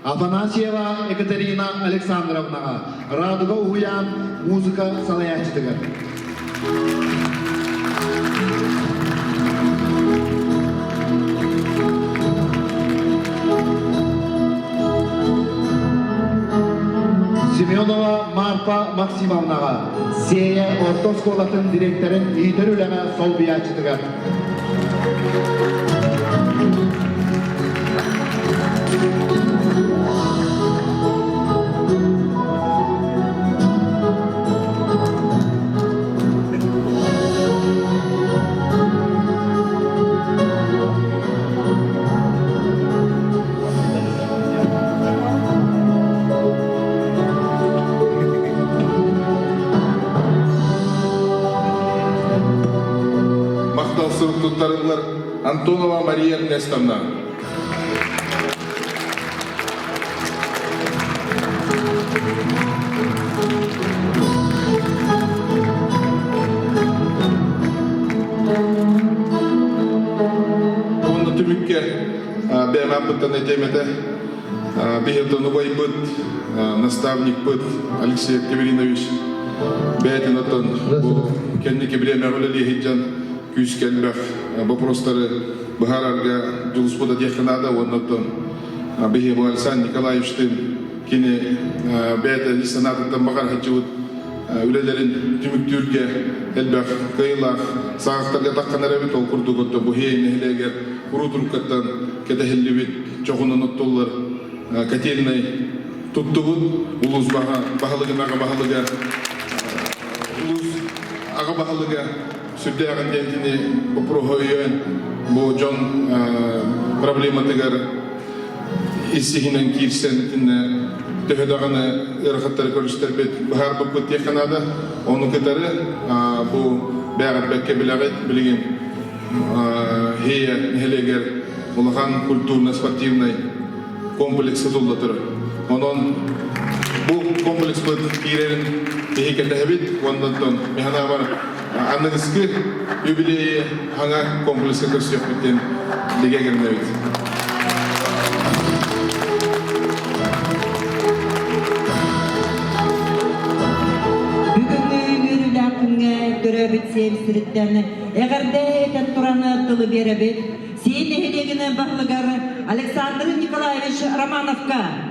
Афанасьева Екатерина Александровнаға, Радуга Уян музыка салаячтығар. Семенова Марфа Максимовнаға, Сея орта школатын директорын үйдер үләңі сол биячытығар. Туттарылар Антонова Мария Нестовна. Онда түмікке бәм апыттан етемеді бейілді нұбай бұд, наставник бұд Алексей Каверинович бәйтін отын бұл кәннеке білеме ғылы хиджан күскәлбәк вопростары бұхарарға жұлыспыда деканада оннаттан Бехебу Александр Николаевичтің кені бәйті листенатыттан бағар хатчывыд үлелерін түміктүрге әлбәк қайылақ сағақтарға таққанар әбіт ол күрді көтті бұхейін әхілегер құру тұрқаттан кәдәхілі бет чоғынан оттолар кәтелінай тұттығыд ұлыз бағалығын аға бағалыға Сюда андентini попробуем боджон проблематыгар иссихинен кирсен тинне төһөдаганы ырхаттар көрүстөрбөт бахар бупут теханада ону кетары бу бәгат бәкке билегет билген хея нелегер улахан культурно-спортивный комплекс туллатыр. Онон бу комплекс бут кирерин техикетебит ондан механа бар Аннагыскы юбилейі хаңа комплекске көрсек біттен деге кернебет. Бүгінгі үйірілі күнге көрөбіт сәбістіріттені әғірді әтен тұраны тұлы беребет, сейін әхелегіні бағлығары Александр Николаевич Романовқа.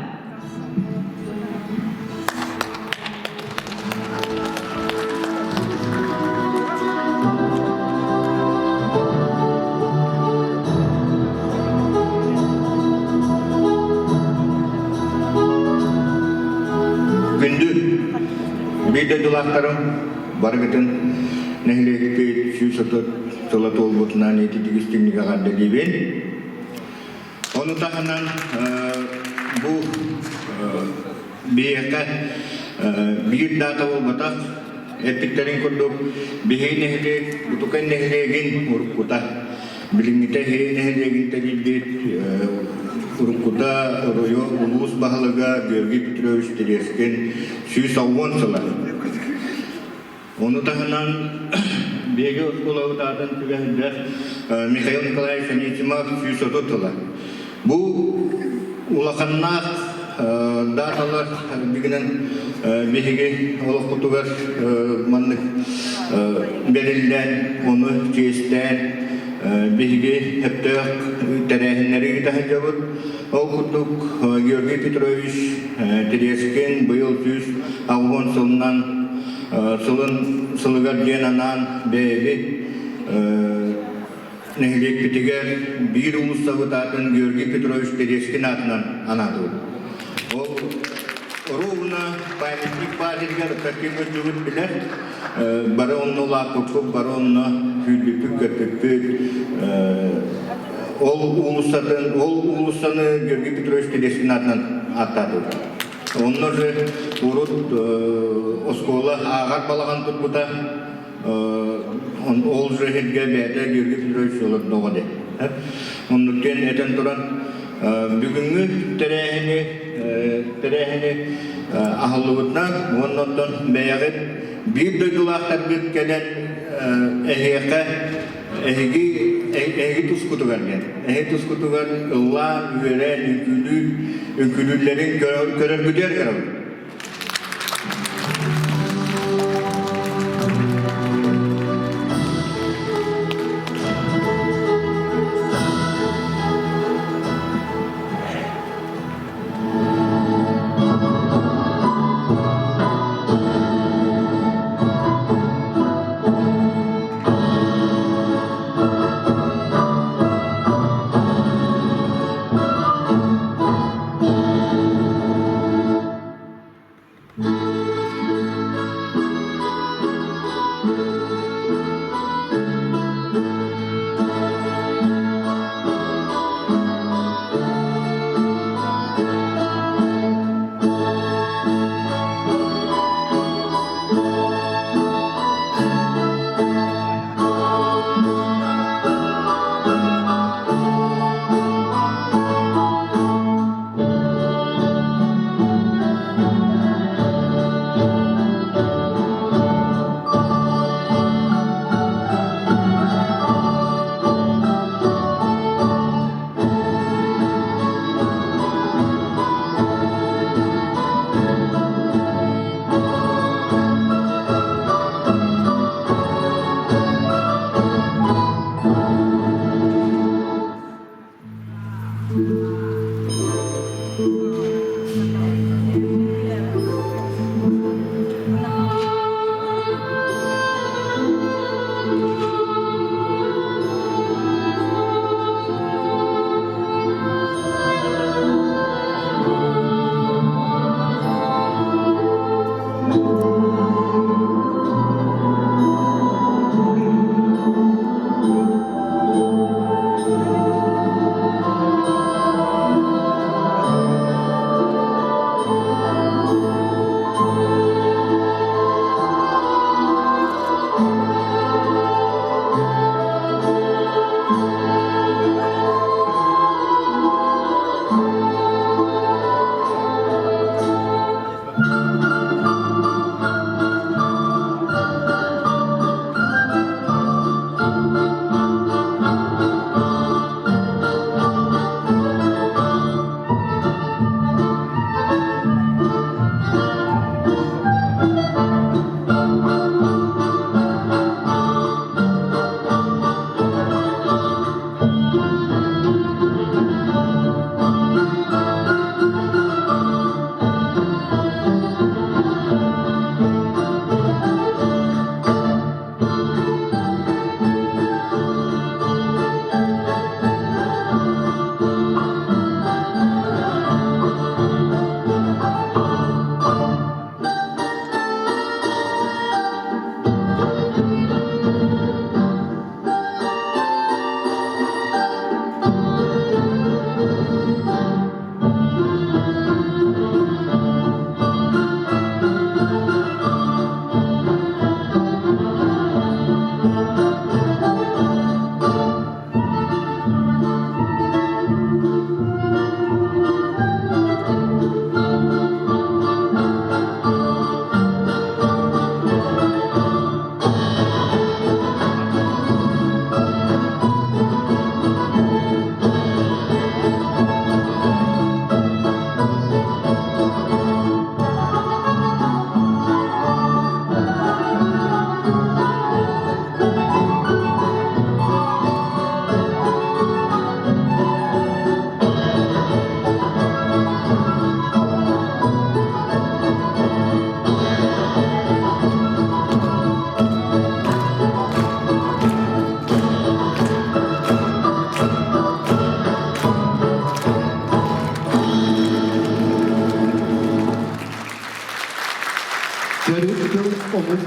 Бейді дұлақтарым барғытын нәхілекпе сүйсотот солат олбытынан еті тегістігіні қағарды дейбен. Оны тағынан бұл бейеқі бір дата олбатақ әттіктерін көрдік бейхей нәхілек, бұтықай нәхілегін ұрыққыта. Біліңгіте хей нәхілегін тәгілбет Урукута ройо улус бахалыга Георгий Петрович Терескен сүйс ауын сыла. Оны тағынан беге ұлауытатын түгәнді Михаил Николаевич Анисимов сүйс оту сыла. Бұл улақаннақ даталар бігінен беге олық құтығар маннық берілден, оны честен, Беге хептеq тәрәһеннәре гитәһен җабыт. Ол кутлук Георгий Петрович Терескен быел сүз авгон сылынан сылыгар денанан бәйбе нәһилек битегер бир улус сабытатын Георгий Петрович Терескен атынан анады. Ол ровно памятник падергер каким-то билет баронно лапук баронно ол улустаны Георгий Петрович Телескин атынан аттады. Онно же урут оскола агар балаган турбута ол же хетге бәді Георгий Петрович олар доғады. Оннуктен этен туран бүгүнгү терехини ахыллыбытнан оннотон бәягет бир дойдулақтар бүткелен эһиги тускутугар ген. Эһи тускутугар ылла үерен үкүлүллерин көрөргүдер керем.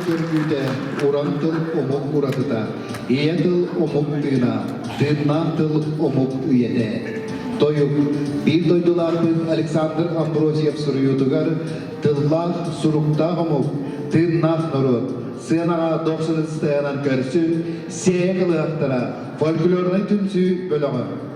körgüde uran tıl omuk uratıda, iye tıl omuk tığına, tığından tıl omuk üyede. Toyuk, bir doydularpın Alexander Ambrosiev suruyutugar, tıllar surukta omuk, tığından nurut, sığınağa 90 isteyanan körsü, seye kılıqtıra, folkloruna tümsü bölüğü.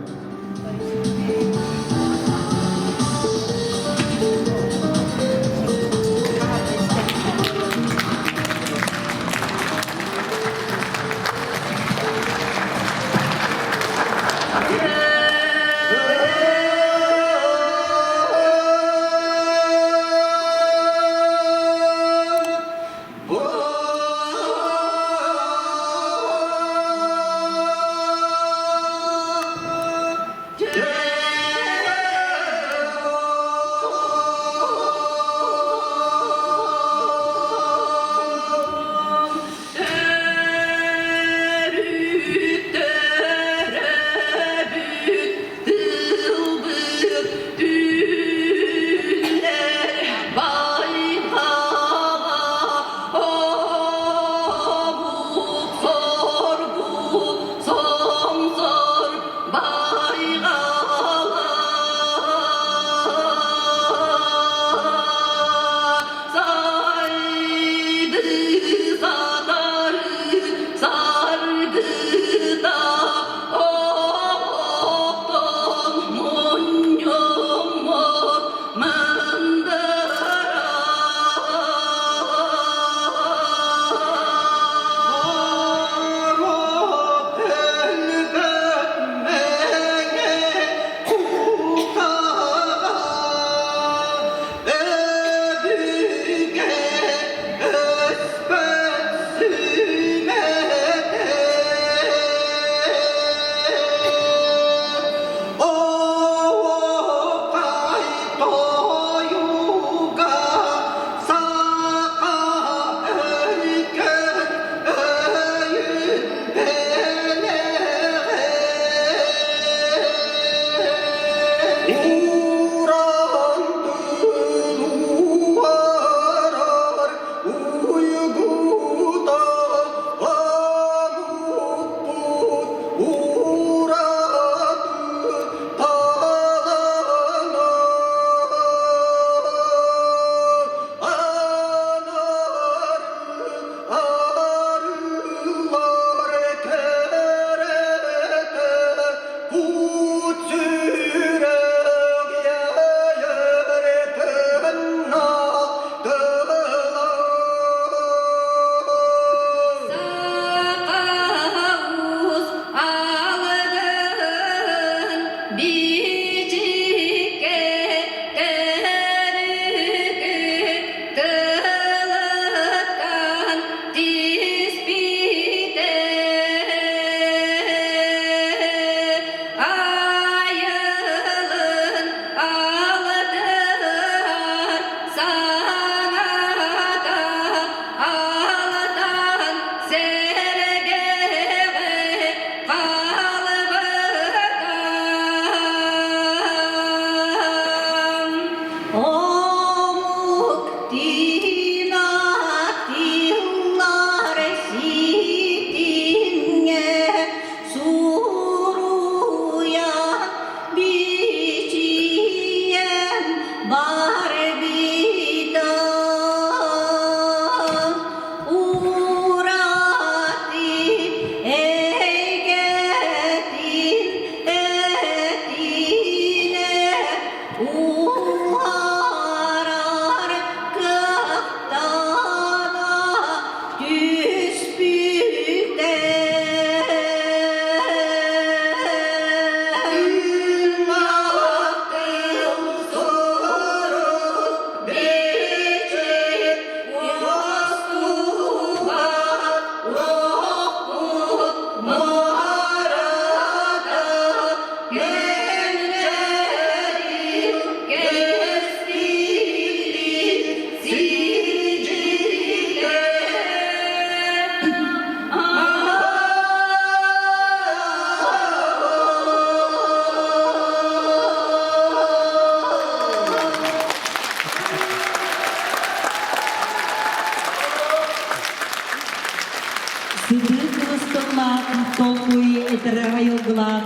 suy etere ayılgılar.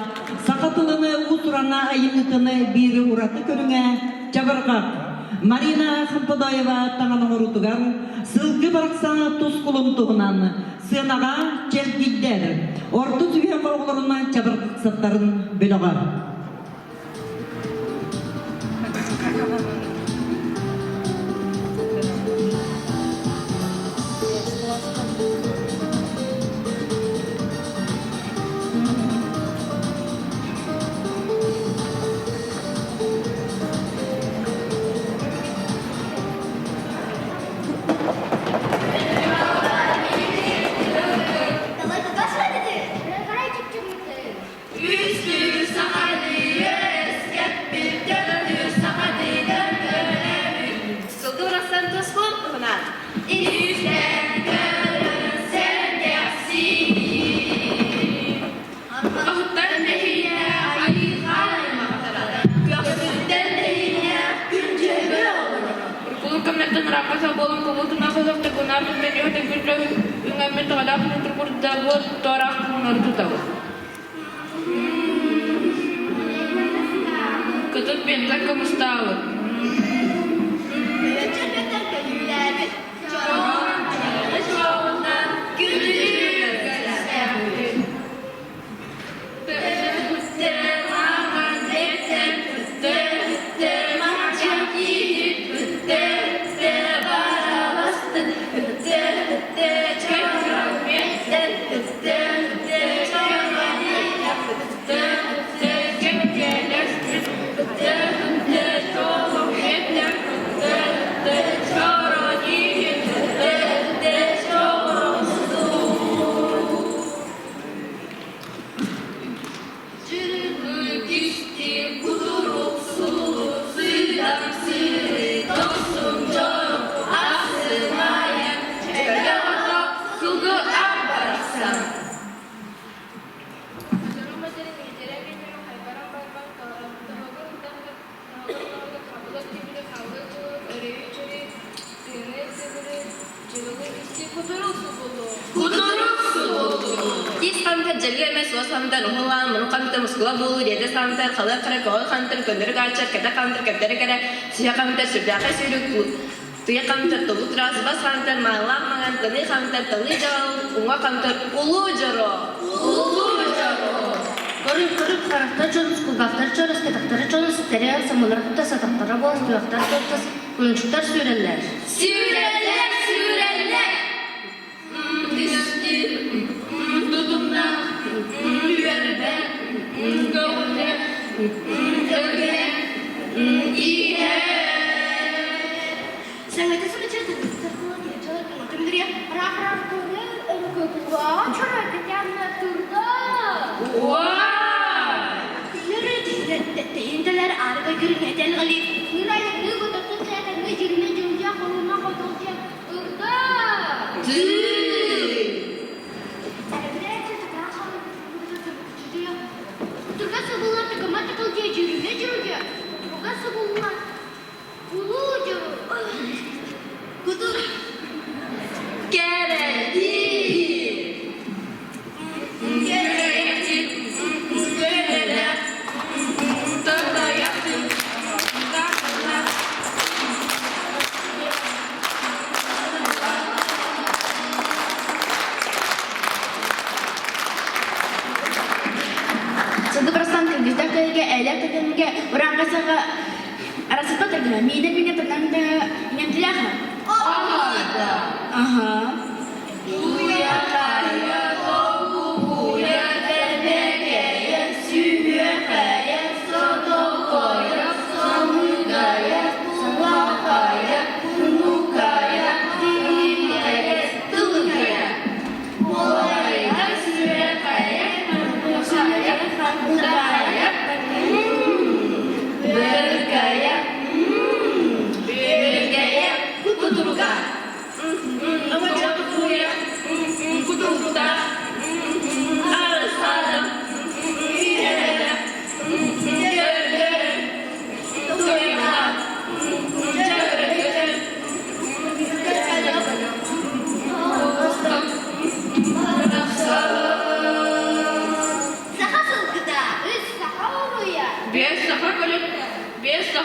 Sakatılını usurana ayınıtını biri uratı körüne çabarkak. Marina Khampodoyeva tananı orutugar, sılgı baraksa tuz kulumtuğunan, sığınağa çelgidder, ortu tüye korgularına çabarkak satların bölügar. Котот бентак como estava?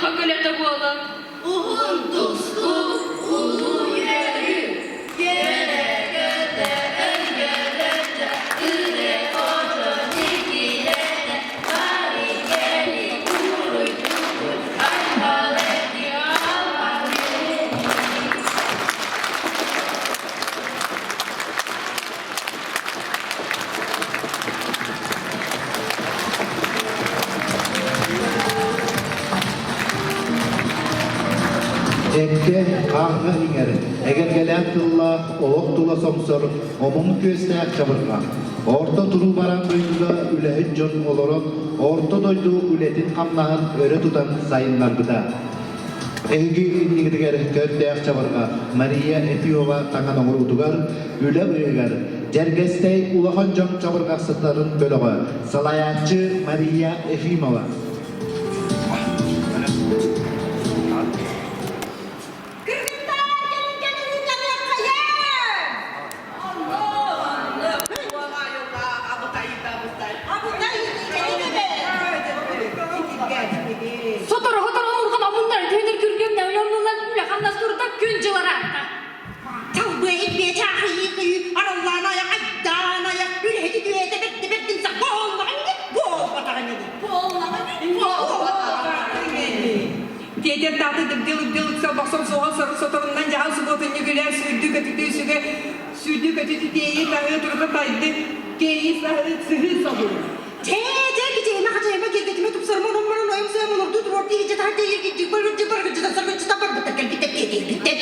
daha gölete oğlum. Uhun tuzlu, ulu yüreği, gele göde, öngelede, üre koca dikilede, bari geli kuruy kuruy, almaledi, almaledi. Ekke kahve inger. Eger gelen tılla, olok tula somsor, omun köste çabırga. Orta turu baran duyduğunda ülehin jon olorok, orta doydu ületin kamnağın öre tutan sayınlar gıda. Ehgi innigidiger kördeyak çabırga, Maria Etiova tangan oğru utugar, üle uygar. Cergestey ulahan jon çabırga sıtların bölüğü, salayatçı Maria Efimova. Sotora omurgan amunlar tüyünür kürgüm ne öyle onunla üle kandas durda gün cılara atta. Tavbe etmeye çağırıyı, aralarına ayak, aydana ayak, üle hedi düğete bektim, bu olmalı, bu olmalı. Bu olmalı. Тетер таты дылык салбақсам соған сары сотарынан жағын сұботыны күлер сүйді көтіті тейі тағы тұрғы тайды кейі сығы сабыр. Cema gelgetime tupsarım onun oyum sayım olur dur ortaya geçe tahta yergi cıbar sargı çıtapar bitter gel bitter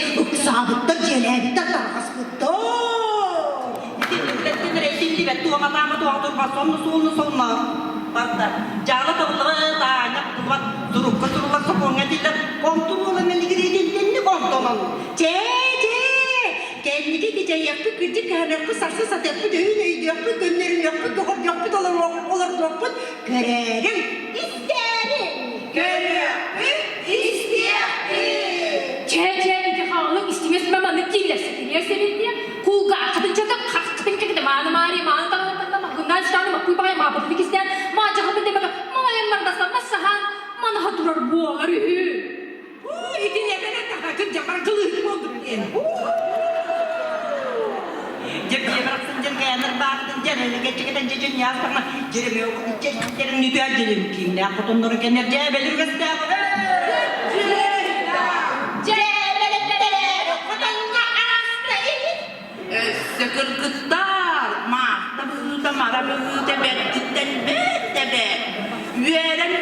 sabıttır celebitter tarhas bıttır. Bitter resimli ve tuğa matama tuğa turma sonuna. Barda jala tavları tanya tuvat duruk keturulak sokonga tidak kontrolnya ligredin kontrolan. Kendiki gece yapı gıcık hanırkı sarsı satyapı düğün yapı gönlerim yapı doğum yapı dolar yapı görerim isterim Çeçe halk istemez mamanı killerse killerse diye kulga kadınca da kalktın ki de manı da bundan sonra bak kuy bakayım abi bir kişiden macera bir demek malayamlar da sana sahan mana haturar buğaları. İdin yemene takatın camar kılıç oldu diye. Jadi beraksın jenganer baktın jenene geçikten jejin yazma jereme yok jejerin itu aja jerim ne aku tuh nurut kener jebelir kesda sekırkıtlar mahtabı marabu tebet tebet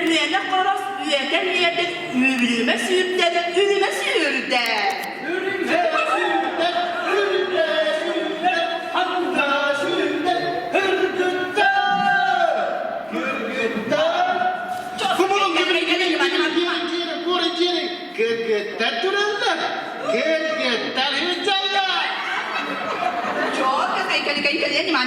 üyene koros üyeten ürüme sürten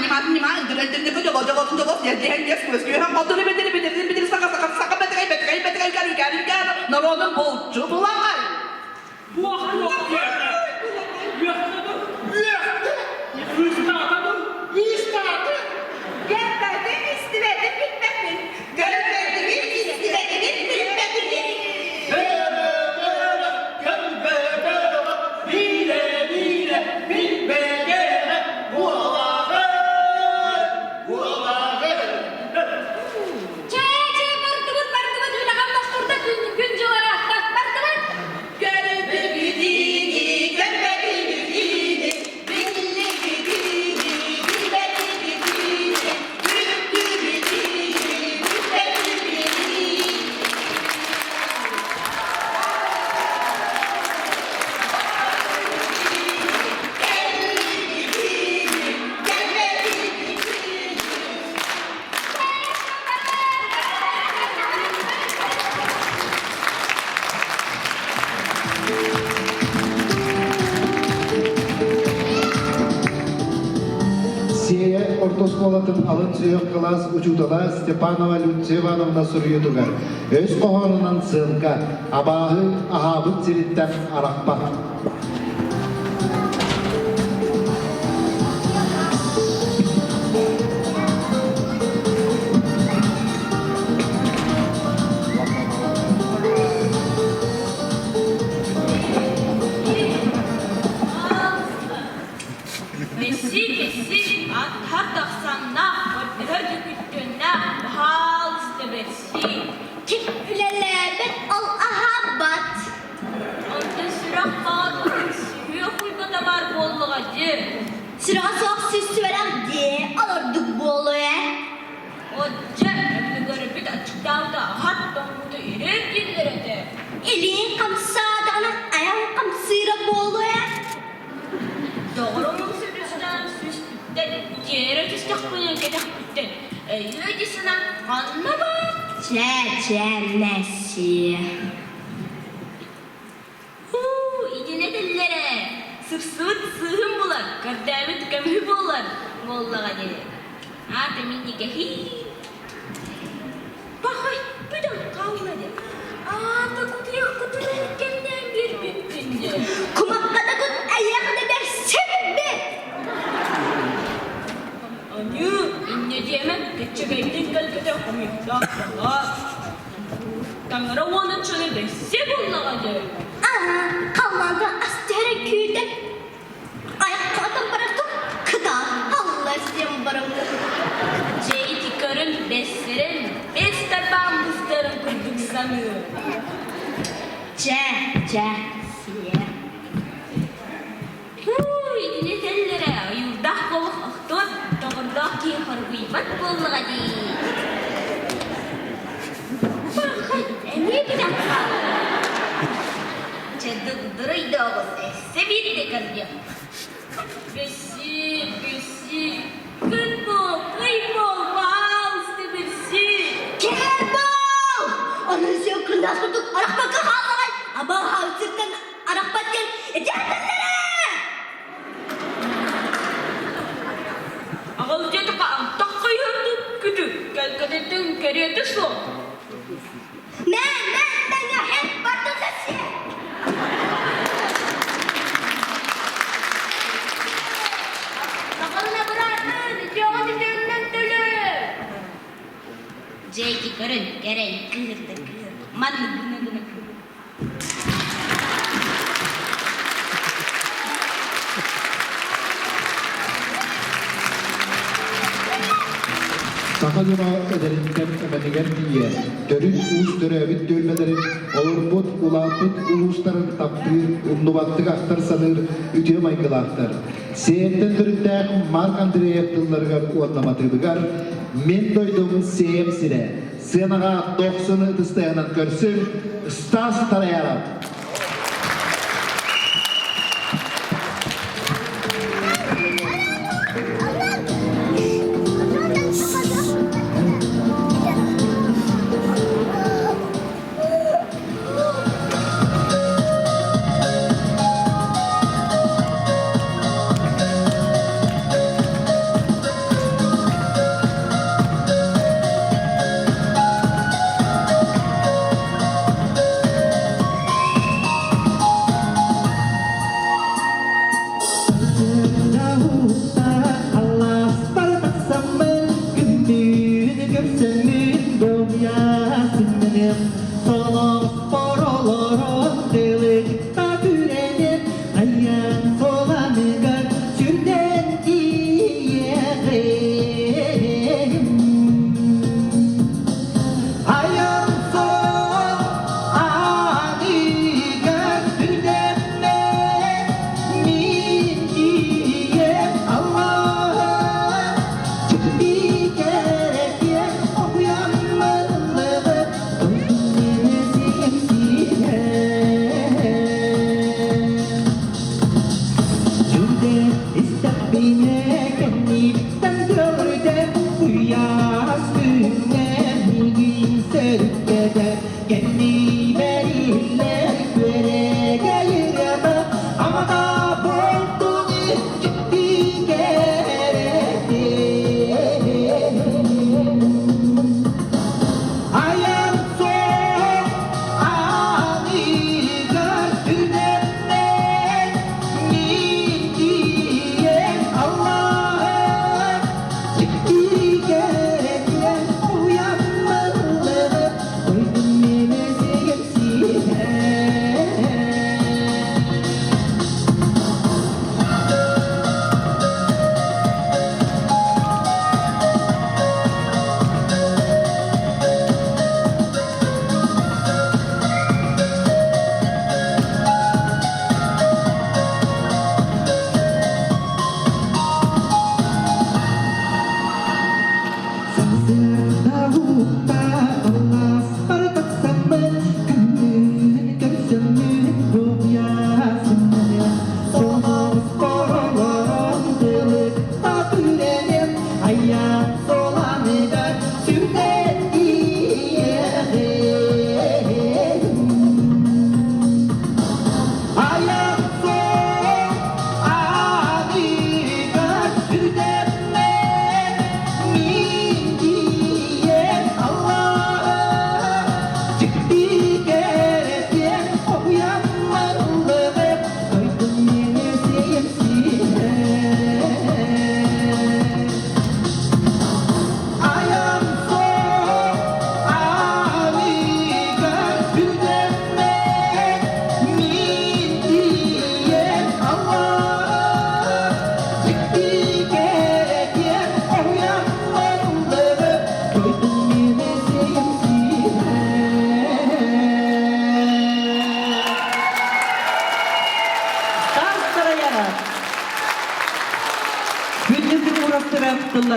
kalian ni mana dulu ko jogo ya dia skus ko han motor betul saka betul kan nolong bocu pulang Buah. Ortoskolatın alın suyuk kılas uçudala Stepanova Lütsevanovna Suryutugar. Öz kohonunun sığınka, abahı ahabıt silitten arakpa. elin kamsadığına ayağın kamsıyla bolu ya. Doğru mu sürüsüden süslükten yere düştük bunu gedekten. Öylesine anlama. Çeçenesi. İdine dillere. Sıfsıt sığım bular. Kardavit kömür bular. Vallahi de. Ata minni kehi. Bakay, bir dakika kalmadı. Kutular kendinden bir bütündü. Kumakkada kut ayakta bir sebep. Anne, inne diyemem. Geçegeydin kalkada kumyakta. Tanrı onun çöne de sebullağadı. Kalmadı astere köyde. Ayaklardan bıraktım. Kıda. Allah sen bıraktım. Ceyti karın beslerin. Bes tabağım buzların kurduk sanıyor. Siye. İdine tellere. Yurdah kovuk ahtut. Doğurdah ki hargıybat bollağadı. Bakın, ne bir dakika. Çadık duruydu oğuz. Sebitti karıya. Besi. Good ball, play ball, wow, besi. Kerbal! Onun siyo kırdas tutup arak bakı halay. Ama havsırdan arak batken ecerdenlere. Ağıl cedik ağım takka yırdık kütü. Gel kadetin keriyeti su. Ben ya hep batı sesi. Bakalına bırakın, diyordu dönünden dölü. Ceyti karın, gerek kırdı. Manlı gına. Sakacına ederinden emenigen diye, dörün uus dörevit dölmelerin, olurput, ulaput, ulusların taptığı, unlubattık aktar sanır, ütüye maygılaktır. Seyetten döründen Mark Andreyev tıllarıgar uanlamatıdıgar, men doydum seyem sire, sığınağa 90'ı tıstayanan görsün, Stas Tarayaram.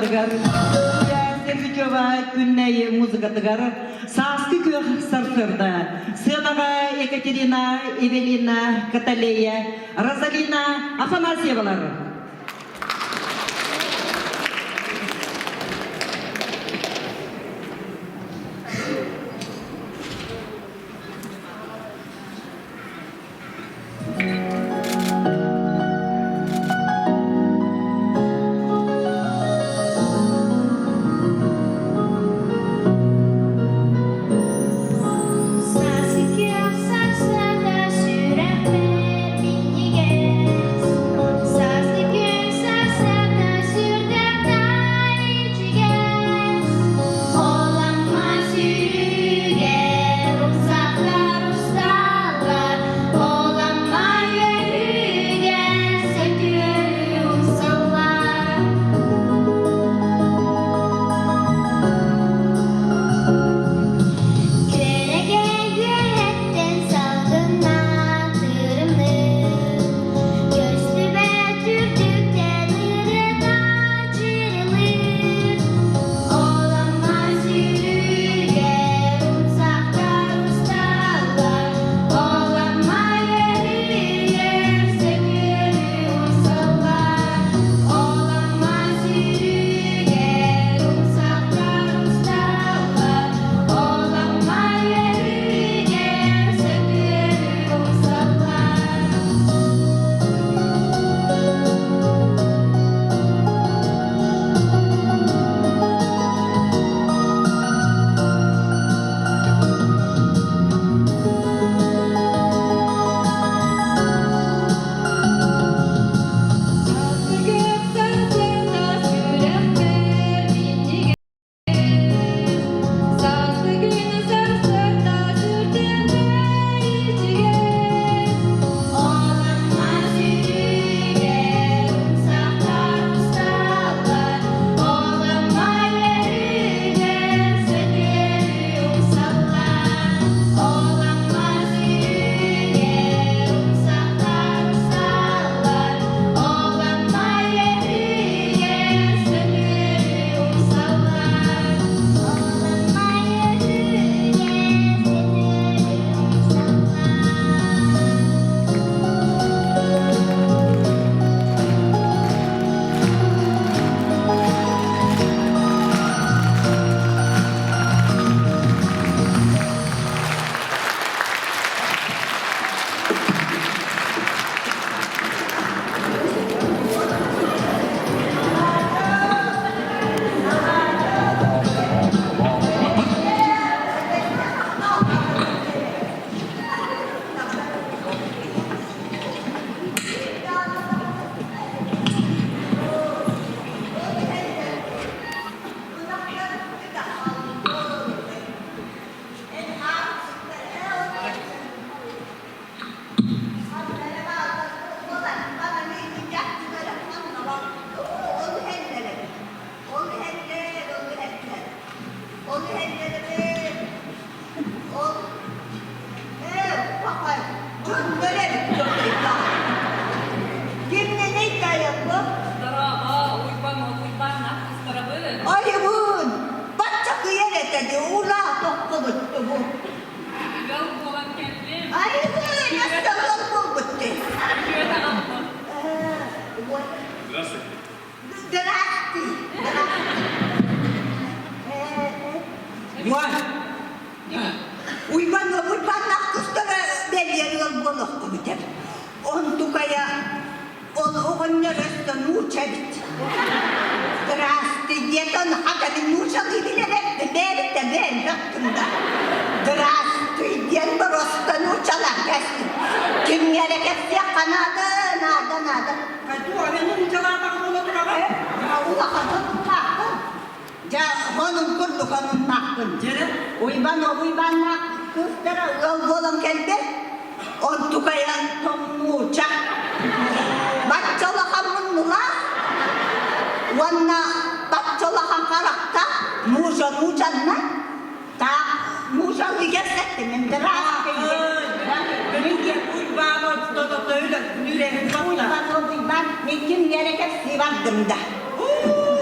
Галаргар, Сервичева күннәй музыкатыгар, Саски көх сарсырда, Сынага Екатерина, Эвелина, Каталея, Розалина, Афанасьевалар.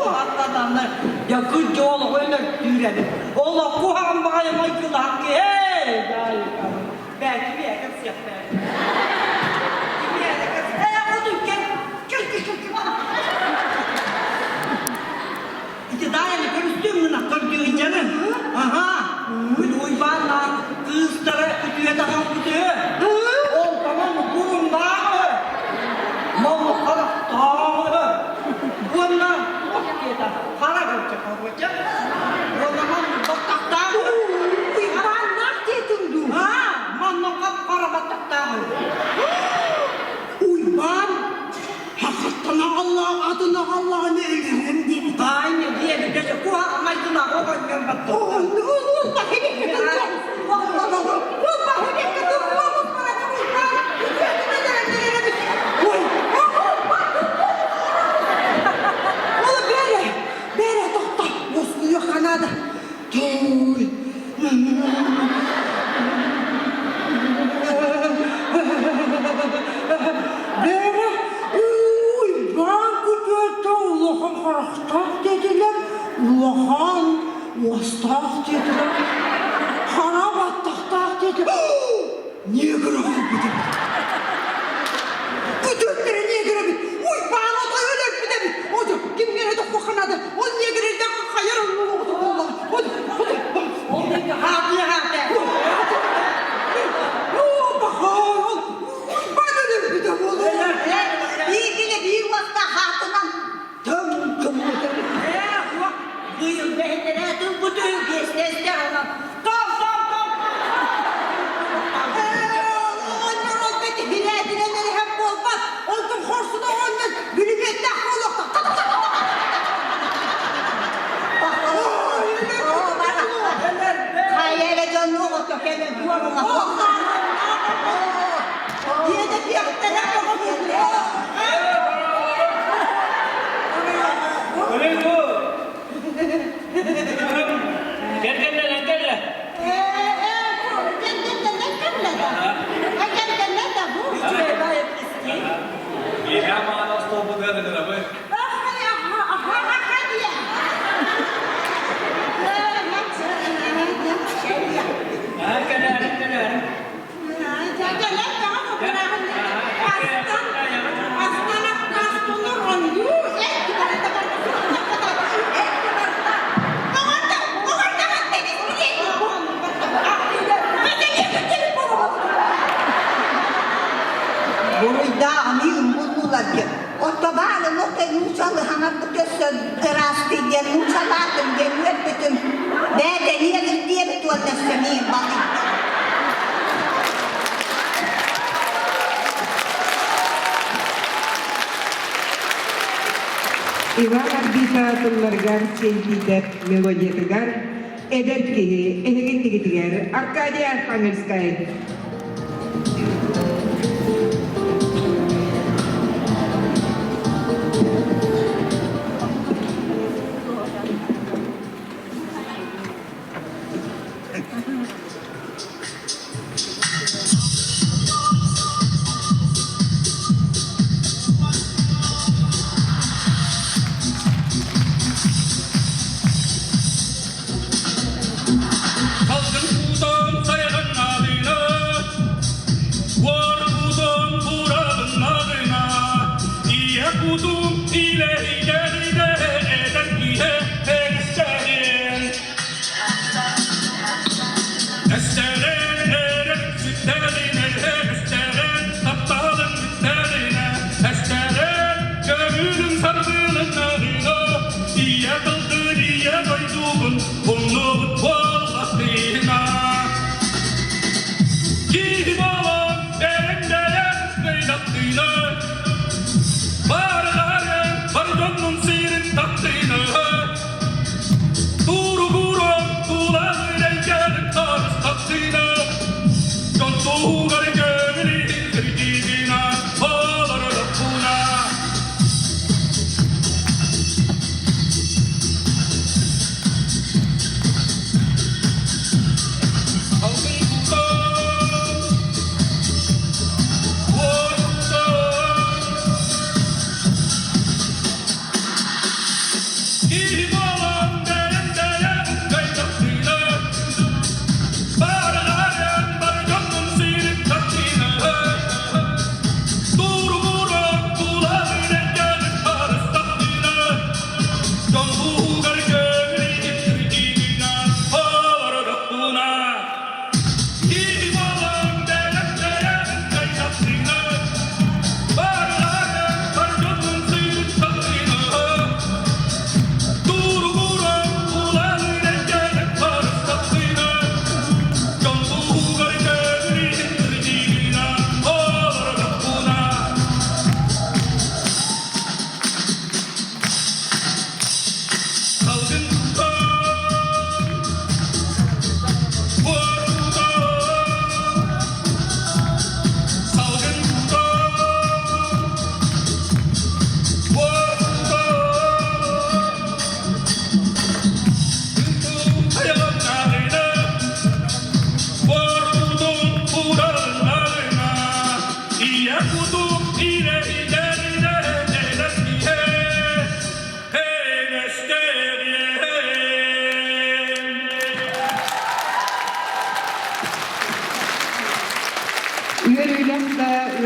atladanlar. Yakın yolu öyle düğrelim. Ola kuhan bayım aykılı hakkı. Hey! Belki bir yakın siyah belki. Bir yakın siyah. O dükkan. Gel. İşte daha yani görüştüğümün akıl diyor canım. Aha. Böyle uybanlar kızlara ütüye takam ütüye. O tamam mı? Burun dağı mı? Malı kalak dağı mı? Bunlar Türkiye'de para görecek olacak. O zaman batak dağı mı? Uybanlar dedin du. Ha, manlıkap para batak dağı mı? Uyban. Hakikaten adına Allah'ın ölürüm diye. Aynı diye bir de kuha maydına o koyuyor batak. Ulba hele kadın. Ulba hele kadın. Oğlum bere doktor. Bosluyor Kanada. Dur. Bere. Uy, banku götte Allah'ın karakter dediler. Allah'ın vastaf dediler. Harabattak dediler. Niye grafik bir de? Bu dörtlere niye grafik? Uy, bana da öyle bir de mi? Hocam, kim gene de bu Kanada? O niye grafik de hayır Allah. Hadi. Hadi. Bakın. Bana da bir de bu. Bir vasta hatına. Tüm. Buyur behenlere tüm bütün geçler olan. Tam. Onlar olmadı. Bileğine hep olmaz. Oldum horsuna olmaz. Bülübette olukta. Hayale canlı oldu. Hemen duvarına. Diye de bir hafta ne yapalım? Öyle bu. Gel. Ya mana stopu da dedi abi. Kadar. Burada amin buldular ki. Otobanı Nusalı hanatlı göster terasti diye Nusalatım geliyor bütün. Ben niye gittiye bir tuvalda semiyim bakayım. Ivan arbitratullargar sevgiler melodiyetigar ederki ehegittigigar Arkadiy Arkhangelskaya. Kalkın kudan sayılan adıyla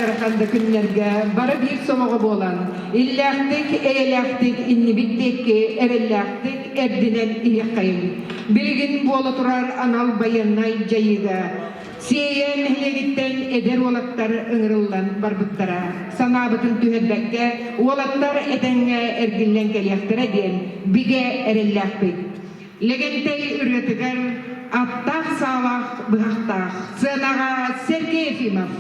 alarkanda günlerge bara bir somoğu bolan illahtik eylahtik innibittik erellahtik erdinen iyakayım bilgin bola turar anal bayanay jayıga siyen hlegitten eder olattar ıngırıllan barbıttara sanabıtın tüheddekke olattar edenge ergillen gelyaktara diyen bige erellahtik legentey üretiger Attaq sağlaq bıhaqtaq Sınağa Sergey Efimov.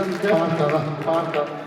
Parka.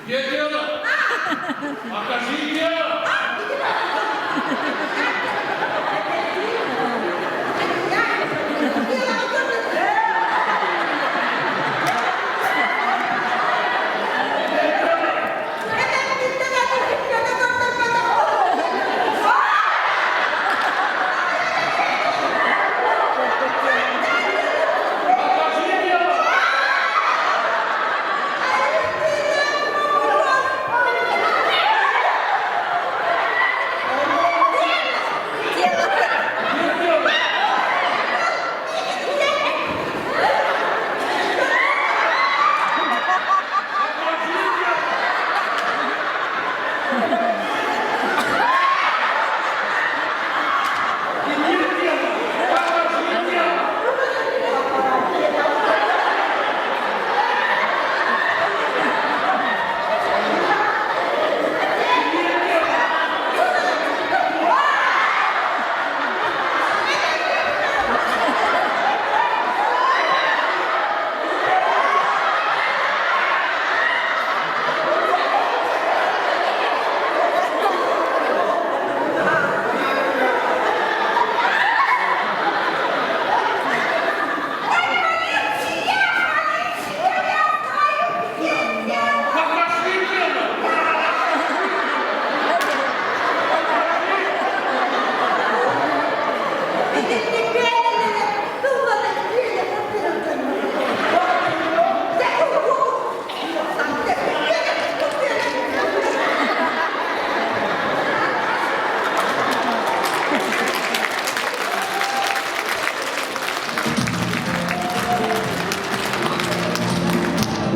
Geliyorlar. Akaşı gidiyor.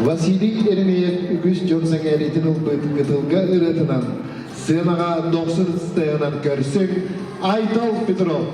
Василий Эрмеев үгіз жонсаң әретін ұлбытылға ұрытынан сынаға 90 стайынан көрсің Айтал Петров.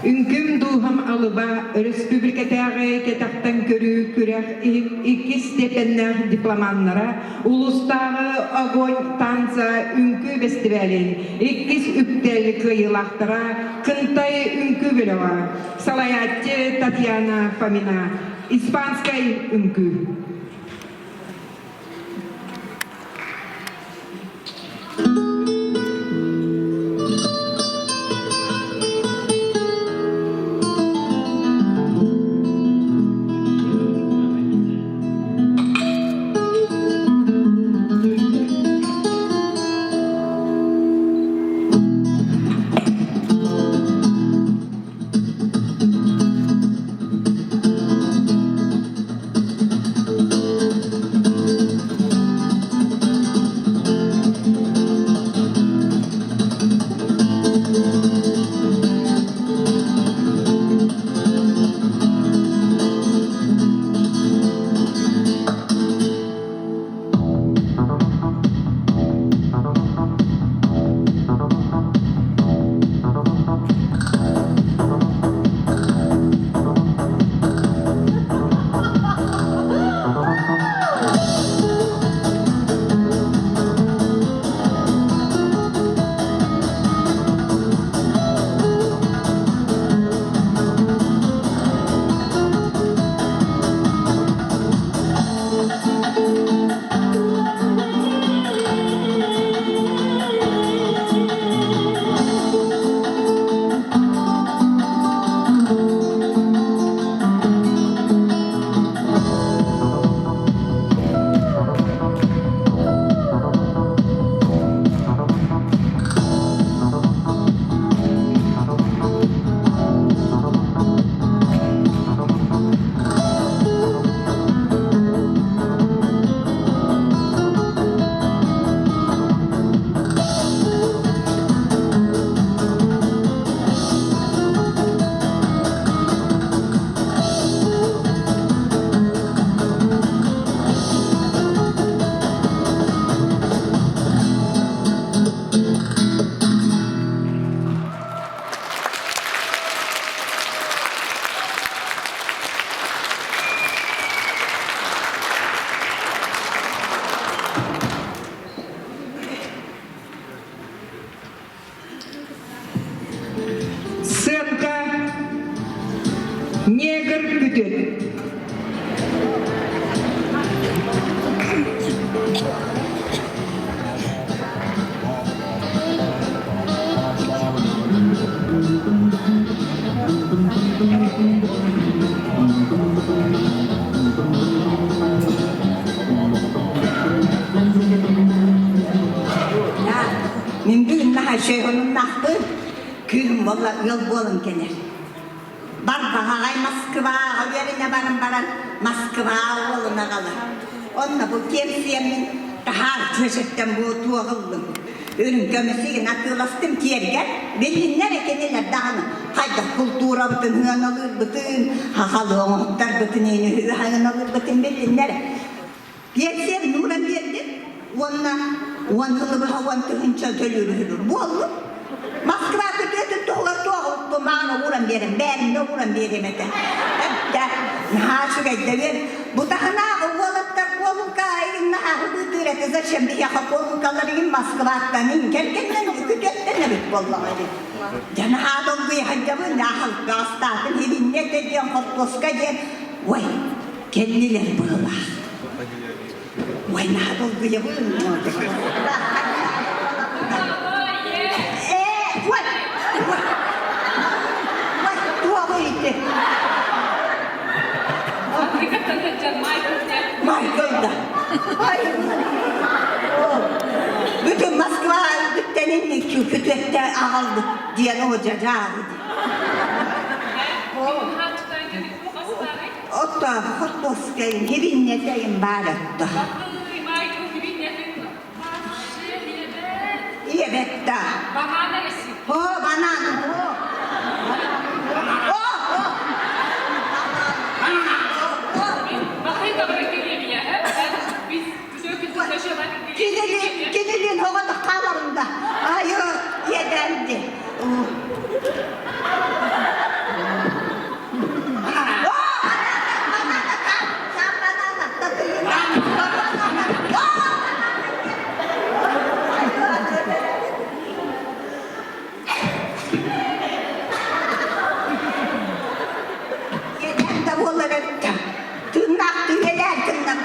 Үңкім дұлғам алыба республикатағы кетақтан көрі күрек екі степеннер дипломаннара улустағы огонь танца үңкі фестивалін еккіз үктәлі кыйылақтыра кынтай үңкі біліға Салаятте Татьяна Фомина испанскай үңкі. şey onun nahtı köyüm valla yol bolun gelir. Bar bağay Moskva, överine baran Moskva oluna kalır. Onunla bu kemsiyemin daha çeşitten bu tuğulum. Önüm gömesiyle atılastım kiyergen, bellinler ekeneler dağını. Hayda kultura bütün hıyan alır bütün, hahalı oğutlar bütün eyni hıyan alır bütün bellinler. Yersem nuran verdim, onun hılı havan tühünçe tölürür. Bu oldu. Moskva kötü tuğuldu mağına vuran verim, benim de vuran verim ete. Ha şu gayda bu da hana oğulutlar kolunka ayın nağı bütürete zaşem bir yaka kolunkaların Moskva'dan inkerkenden kütüyetten ne bit vallahi. Cana adolgu yahacabı nahal gastatın helinnet ediyen hotloska diyen vay kendiler buralar. Vay nahadolgu yahın Michael'da. Bütün Moskva dükkanını kütüette aldı diyen o cacağı. O da hotloskayın, hevinneteyim bağırttı. Evet da. Ho, bananı, ho. Gidelim havada kalarında. Ayo yedendi. Yeden de olur etti. Tırnak tüyeler tırnak.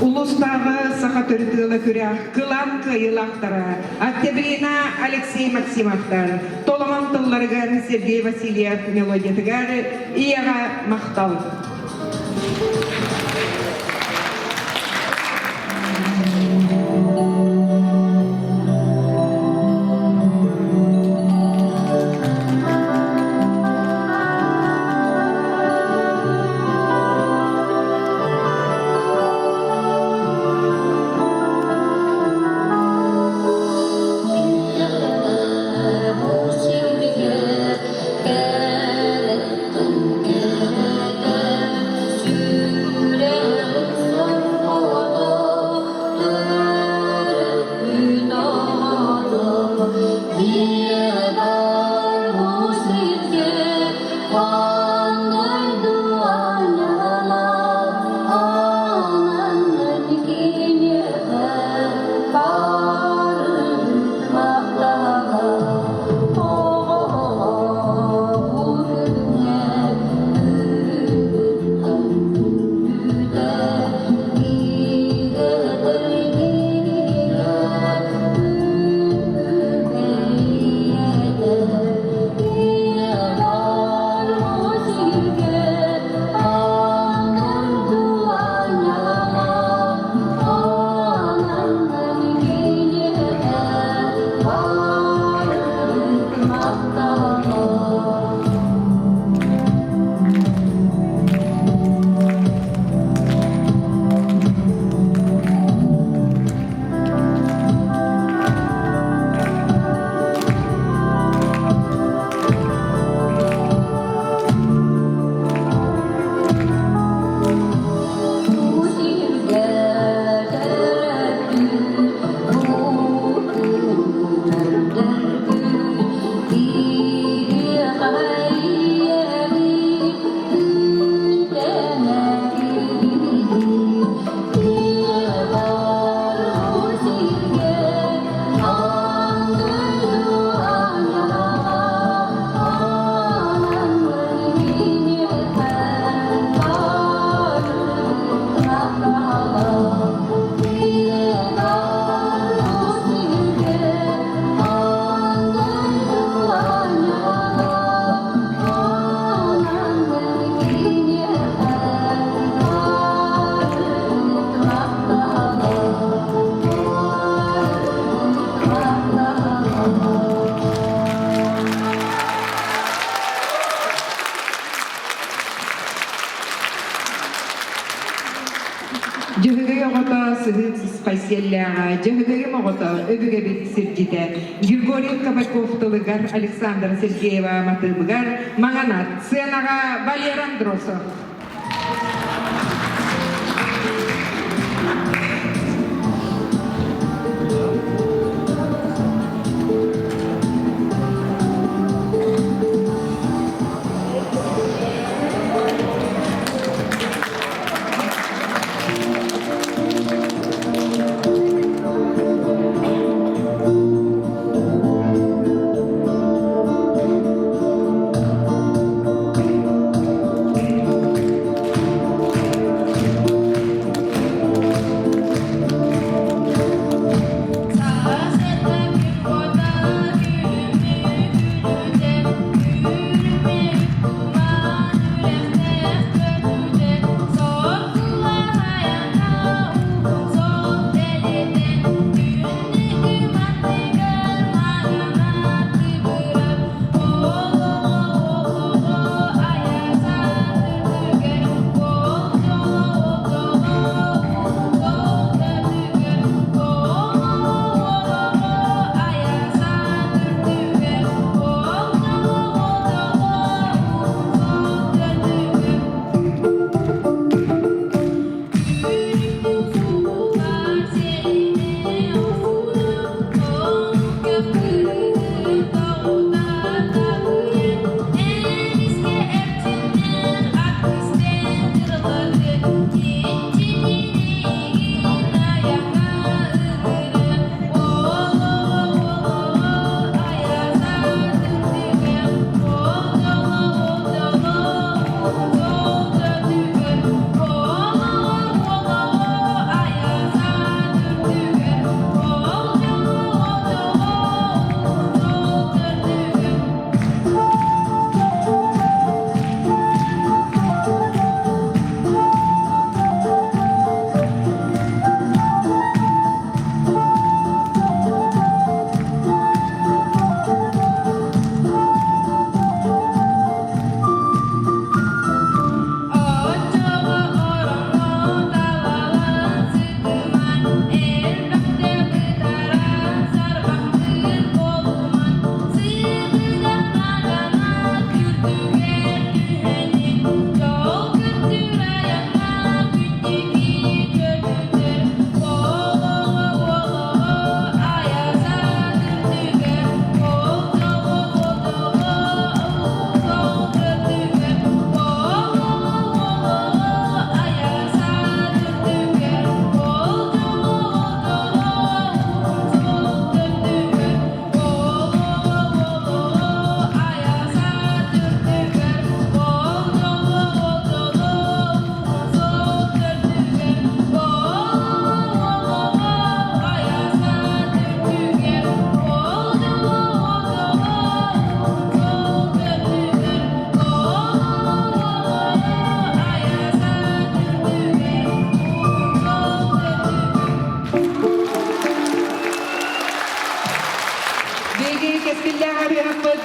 Улустағы сақатөртіғылы күрәқ қылан қайылақтара Октябрина Алексей Максимовтан Толоман тылларыган Сергей Васильев мелодиятыгары ияға мақтал. Jehigay ogota sıhıt spasiyellaga, jehigay ogota öbüge bit sirjite. Grigoriy Kabakovtalıgar, Aleksandra Sergeyeva Matıbıgar, Manganat, Scenaga Valer Androsov.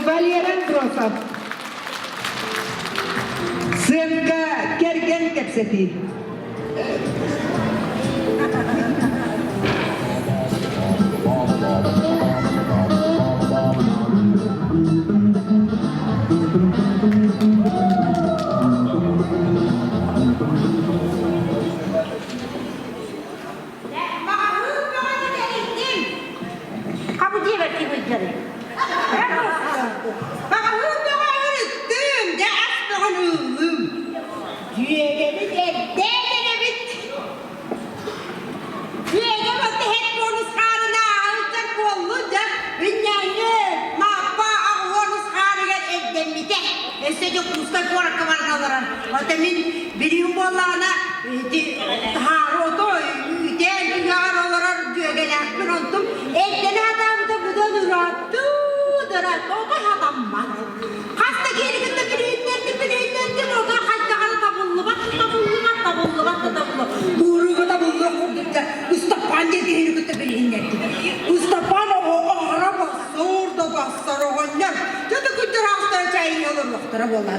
Valer Androsov. Scenga Kergen Kepseti.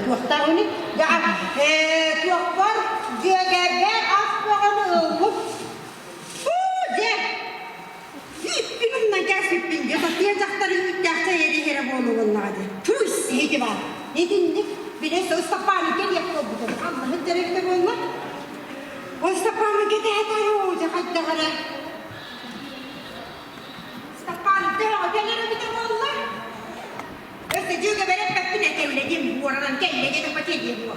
Tuh, tahu nih, ya, tuh, GGB, bana oğlum. De. Günümden gelsin bilgi. Bak diyecekleri yüklerse yedi kere bolu vallahi. Tüys hedi var. Ne dindik? Bilese ıstapani gel yapıyor bu da. Allah'ın terefte olma. O ıstapani gede yeter olacak. Hadi hadi. Istapani de gelere bir de valla. Öste juga beret pepine kelle diyeyim bu aradan kelle gede paçe diyeyim bu.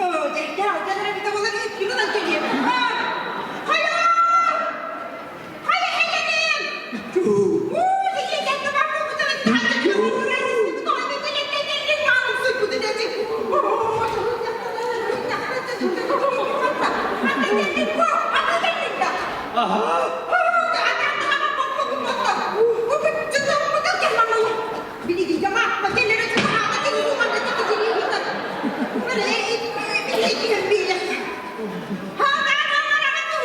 Oh, de gelere bir de valla hiç gününden kelle. Hayır. Hayır heyelim. Diye geldi bak bu da. Hadi bu bu da hadi kelle namusu bu da dedi. Aha. Biligi jamaah makinere jamaah makinere rumah kita jadi kita. Mereka ini bilang. Ha, mana tu?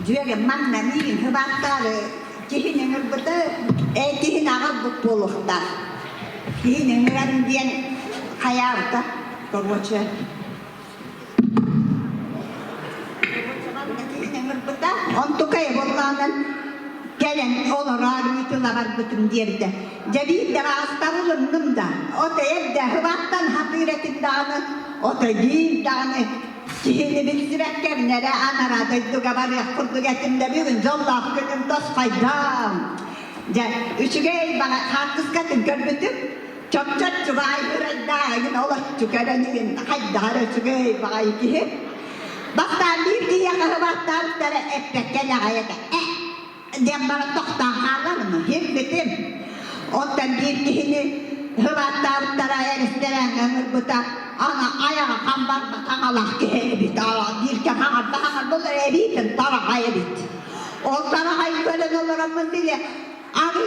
Juga mana ni hebatlah kihin yang betul, kihin agak berpuluh dah, kihin yang randian kaya betul, kau baca. Kihin yang betul, untuk kaya bolanan, kalian orang itu lawan betul dia dah. Jadi darah setahun belum dah, otak dah hebatan hadirat dah, otak dia dah. Kihini bildirekler nere anara duydu gabar yakkurdu getimde bir gün zollah günüm dost faydam. Üçügey bana hakkız kadın görbüdüm. Çok çuğay yüreğdağın olah çukaraniyin haydara üçügey bana ikihi. Baktan bir diye kahıbattan tere eppekkene ayete. Diyen bana toktan halar mı? Himmetim. Ondan bir kihini hıvattan tere eristeren ömür buta. Ana ayağa kambar batan Allah ki bir tara bir kemana daha böyle ebitin tara haybit. O tara hay böyle olur ama diye. Abi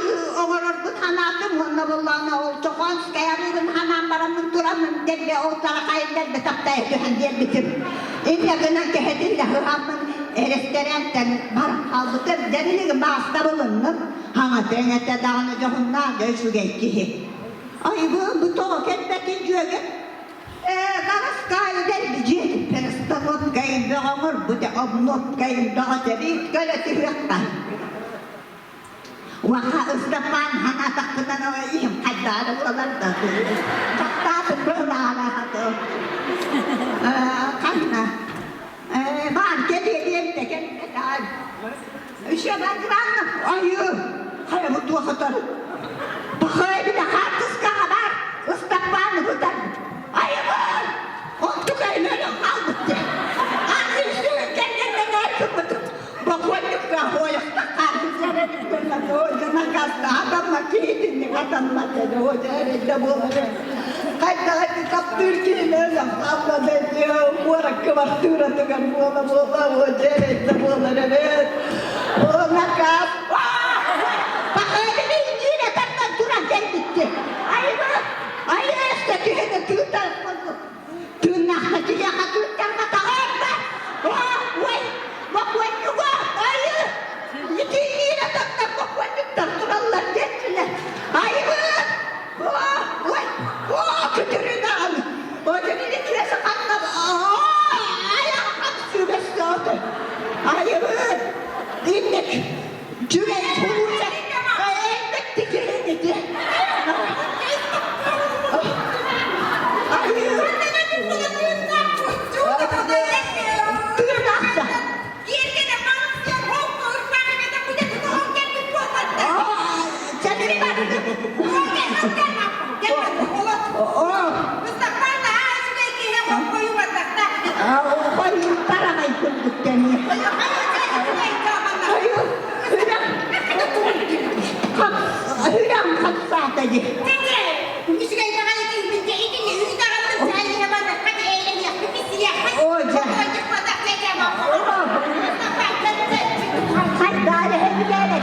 olur bu hanatım onda bullana ol çoğun skayarın hanan baramın turamın dedi o tara hayder betapta ediyor diye bitir. İnne gına kehedille hıhamın restoranten bar halbuki derinin basta bulunum. Hana denete dağını johunna göçüge ki. Ay bu toğuk etmekin cüge. Garas kaya der bicet perstanot kayın dağımır bu da abnot kayın dağı terit kaya tirikkan. Waka ustapan hana takkudan o iyim kadara ulan da. Taktatın böyle ala hato. Kanna. Var kediyem de kendine. Işe ben güvendim. Ayı. Hayır mutlu hatar. Bakay bir de haksız kahabar. Ustapan budan. Ayı var. Ontuk ayları kaldı. Haksız kendine ne Pokoknya kau yang tak ada cara kita tu, jangan kata apa makin ni kata macam tu, jadi double. Kata kita Turki ni yang apa dia buat kewartura tu kan bola, jadi double ada. Oh nakap. Pakai ni tak nak turun jadi. Ayo sekian tu tak. Tu nak dia kata kata apa? Wah, wait. Bakwan juga, ayo. Jadi oldu. Hayır. Dinlik. Cüret olacak. Elbette girindik. Hayır. Düğün aksa. Canım bayım taramay kıldık seni. Hüram kaç saat dedi. Kaç tane hediye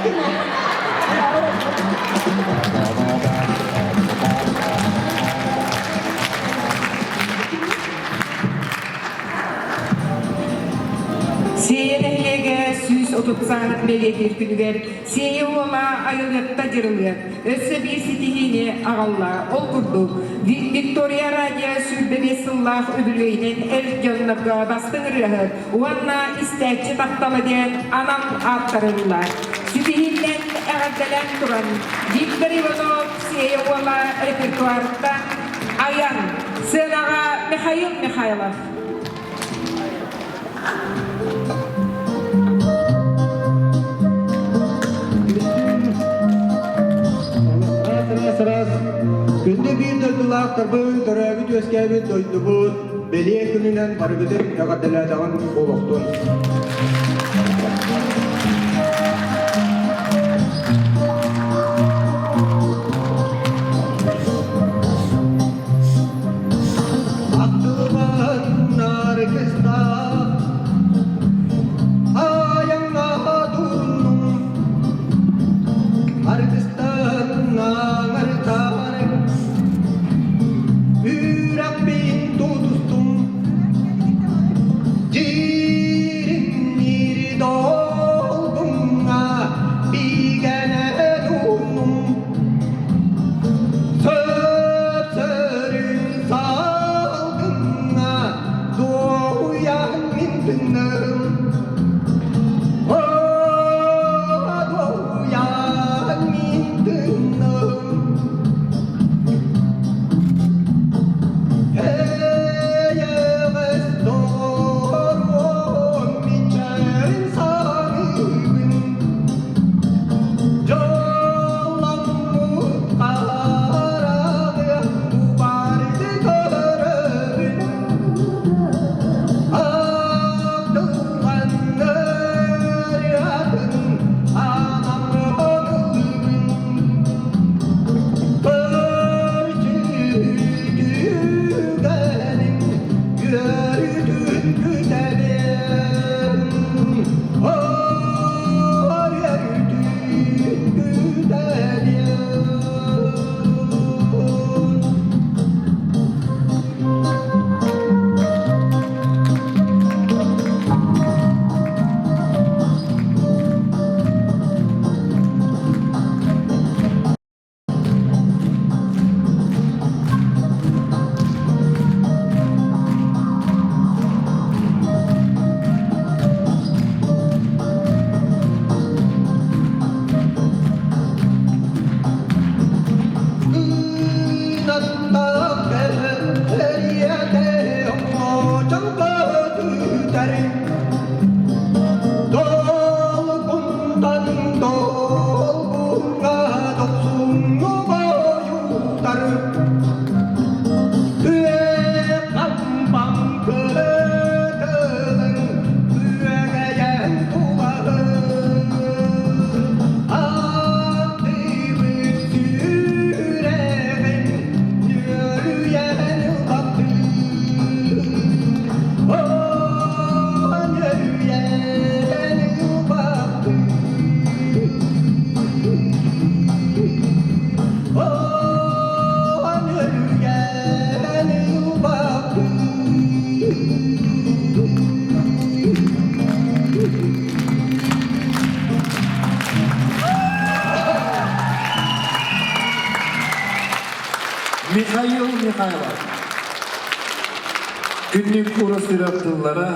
Seyyenehlege süs otutsan melekir külüger, seyye ola ayılıkta jırılır. Össe bir sitihini ağalla, ol kurdu. Victoria Radya sürdüre sıllah ödülüyden el canlıqa bastın rıhır. Uanna istekçi taktalı den anam attarırlar. Sütihinden ağadelen duran. Victor Ivanov seyye ola repertuarda ayan. Sınağa Mikhail Mikhailov. Günde bir de kulaklar bön, törəbi göskəbi doydu bu. Beliye gününden barıgıdır, yaqadıladağın oluqdun. Aklıman nargısta, ayağına durdum. Argıstan ağırtanı, yürek bin tutuştum. Cirin yeri doldum, bir gene durdum. Sözlerin saldım, doğuyan mindim. Doğuyan mindim. Eyes doğru miçerin sarıgın. Yollamı karadı, bu bardı görevin. Akıllanır yadın, anam ölümün. Pörçüdü gelin, gördün güdelim. Oh, gördün güdelim. Mikhail Mikhailov. Günlük urus ürettiğinlere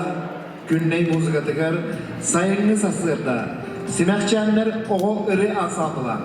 Günney muzgatıgar sayını sasırda. Simakçanlar oğu ırı ansambıla.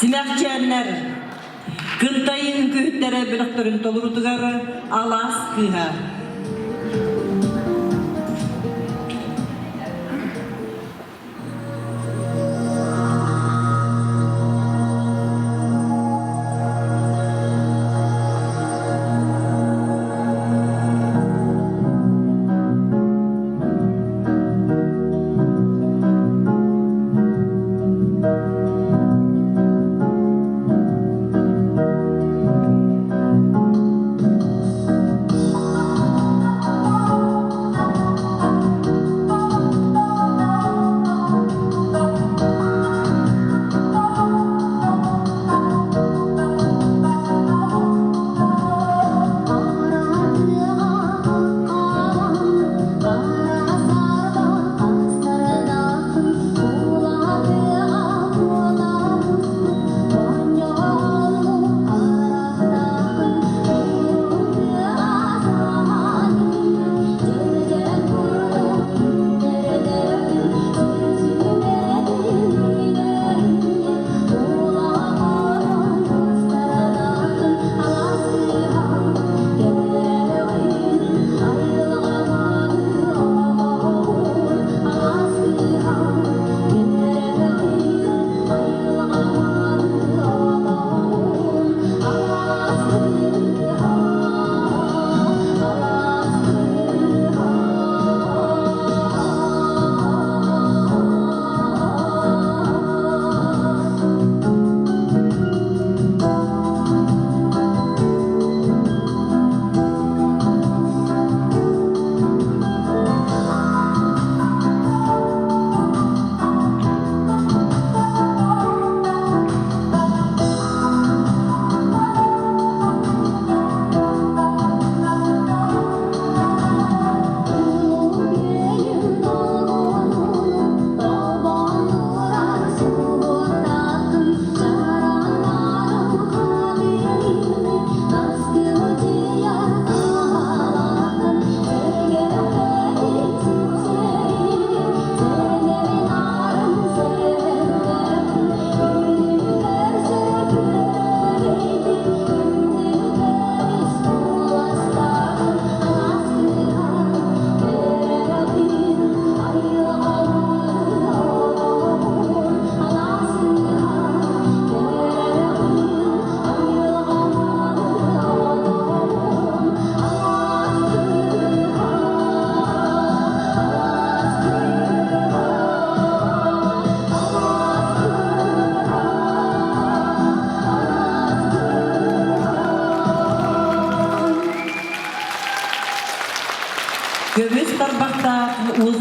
Simakçanlar, kıntayın kühtlere bırakların tolurutugar alas kıha. Thank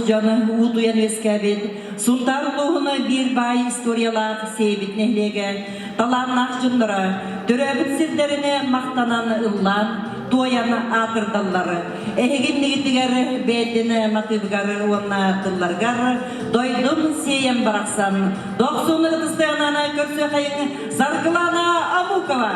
canı uduyan eskabet, sultan ruhuna bir bay istoriyalar sevit nehlege, talan nakcınlara, döröbüt sirlerine maktanan ıllan, doyanı atırdalları, ehegin nigitigarı, bedine matıbgarı, ona atırlargarı, doydum seyem baraksan, doksunu ıtıstayanana körsü kayın, zargılana Amukova.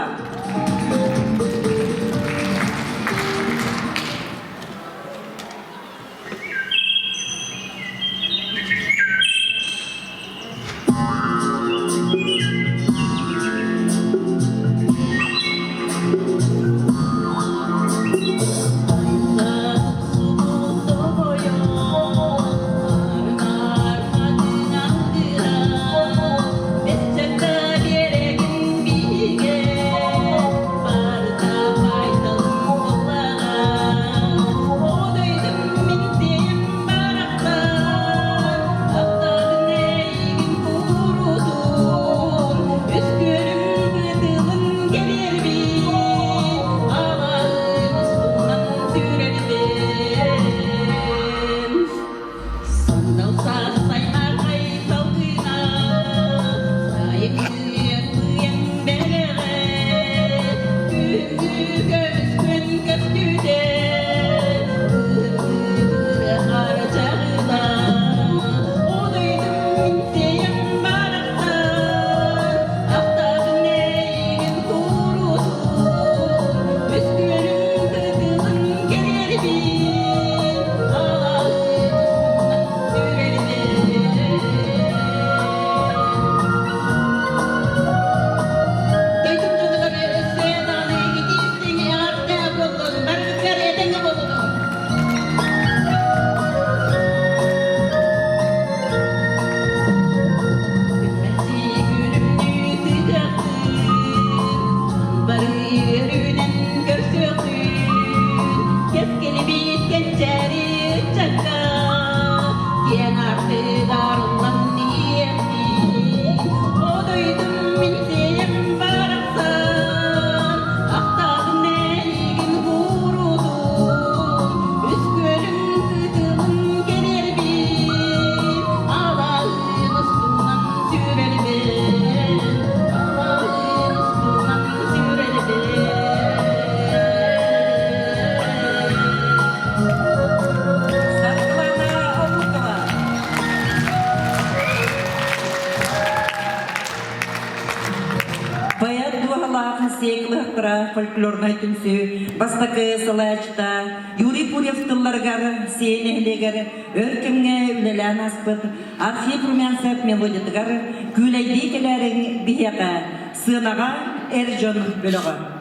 Folklorna tünsü, bastakı salaçta, Yuri Purevtıllargar, Senehlegar, örkümge ülelen aspıt, arxip rumyansat melodiyatgar, küleydekilerin biheka, sığınağa erjon bölüğü.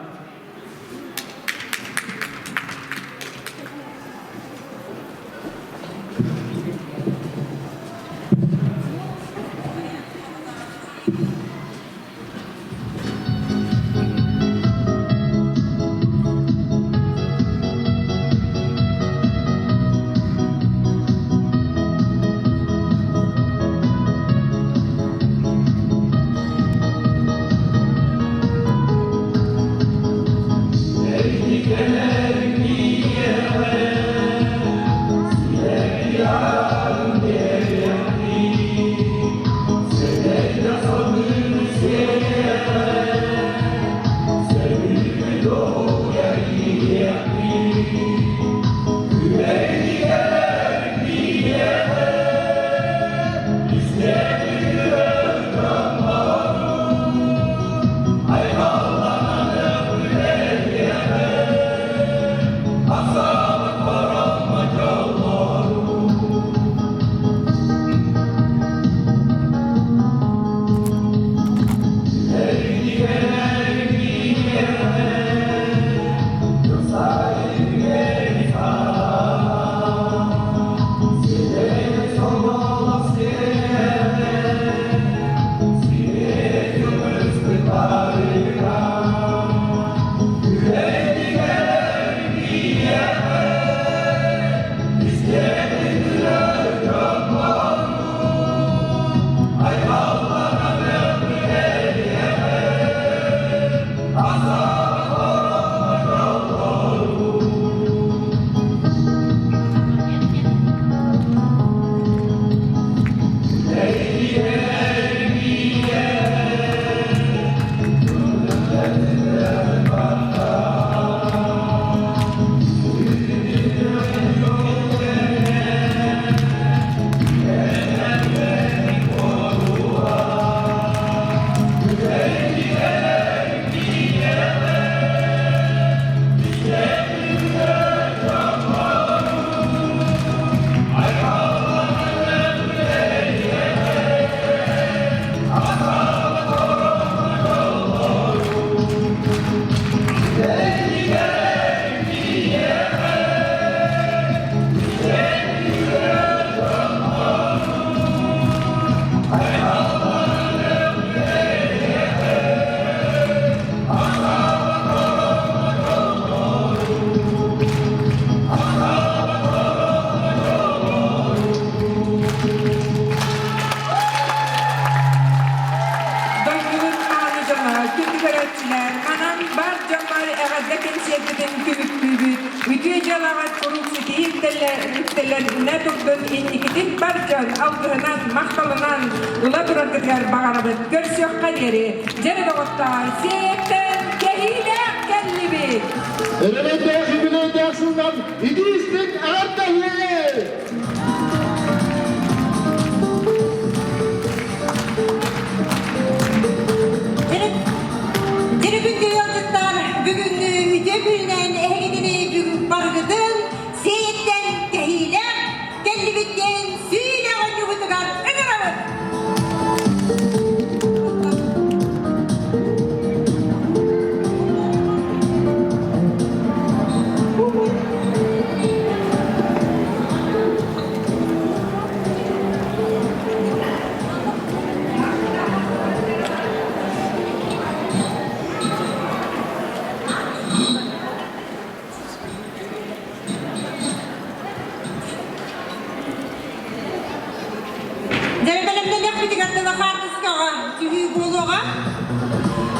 bar jamar egadda kensiyetinin kübüktübüt. Ütüye jalagat kurulsu teyipteler ne turdun innikitin barcan algıranan, mahtalınan, ula durakıtlar bağırabıt. Görsüyor kaderi. Jere doğuttar. Siyetten kehile kellibit. Elene dehibine dersinden İdris'in ağırdahi. Günde yolcuklar bugün müdebirinen ehidini bugün bargıdın seyetten kehile kendi bitten süyle önce butugar ömür.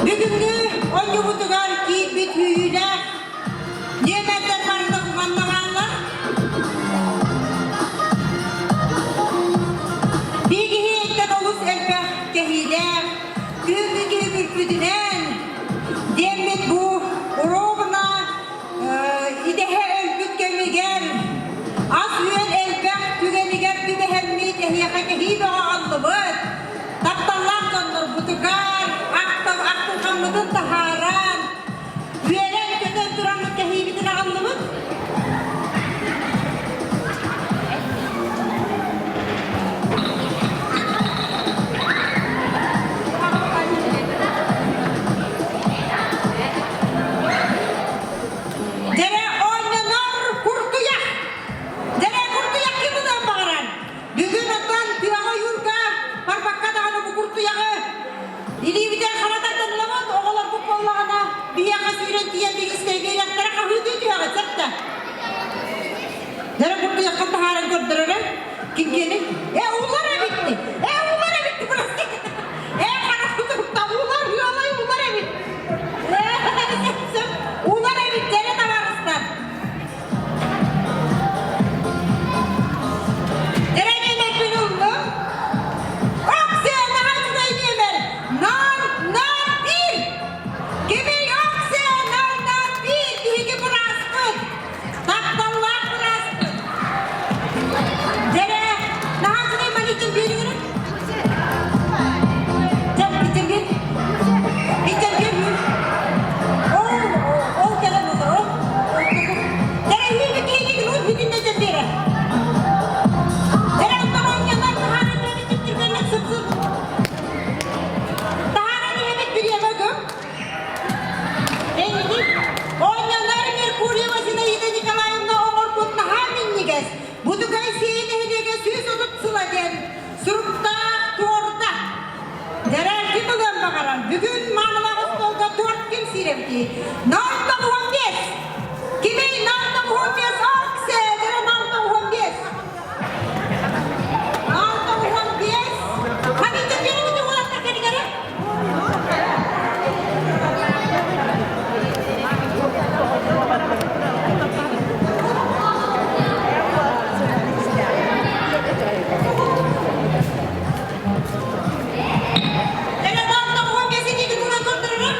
Bugünkü onca butugar ki bütüyle nimetler barında kullanmalarlar. Bir gihiyetten oluz elbette kehiler, gümbü ürpüdünen, demet bu uğruna idehe ölbüt gemiger, az üyen elbette tügeniger tübehemmi tehiyaka kehibe ağallıbıt, taptallar dondur butugar, aktı kamlıdın taharan, üyelen köten duranlık kehibidin ağallıbıt. Nere kurtu yakın taharan gördürürüm. Kim gelin? Uğurlar bitti. Uğurlar bitti burası. Karakuttukta uğurlar yolay uğurlar bitti. Uğurlar bitti. Nere tavarıslar? Nere yemek beni oldu? Okse nahacı da yemer. Nar bir. Gibi okse nar bir. Dihigi burası. Taptallar burası. Nere? Nahacı da yemek için bir yürü. İçin bir. İçin bir. O gelen olur. Nere hüyü dihigi gün hüyü ne cebire. Nere ondan yanlar taharet beni tüttürgenlik sıp sıp. Tahareti hemet bir yemedim. Engin, onyanlar Merkuriye vasına yine Nikolay'ımda omur kutna haminniges. Budugay seyini hedege süs olup sılagen. Surupta, tuorda. Derel kim ulan bakaran? Bugün manılağız dolda tuort kim sirevdi? Narda muhabbes. Kimi narda muhabbes akse. Dere narda muhabbes. Narda muhabbes. Hani de birini de ulan takari gara? Dere narda muhabbesi değil ulan kondururum.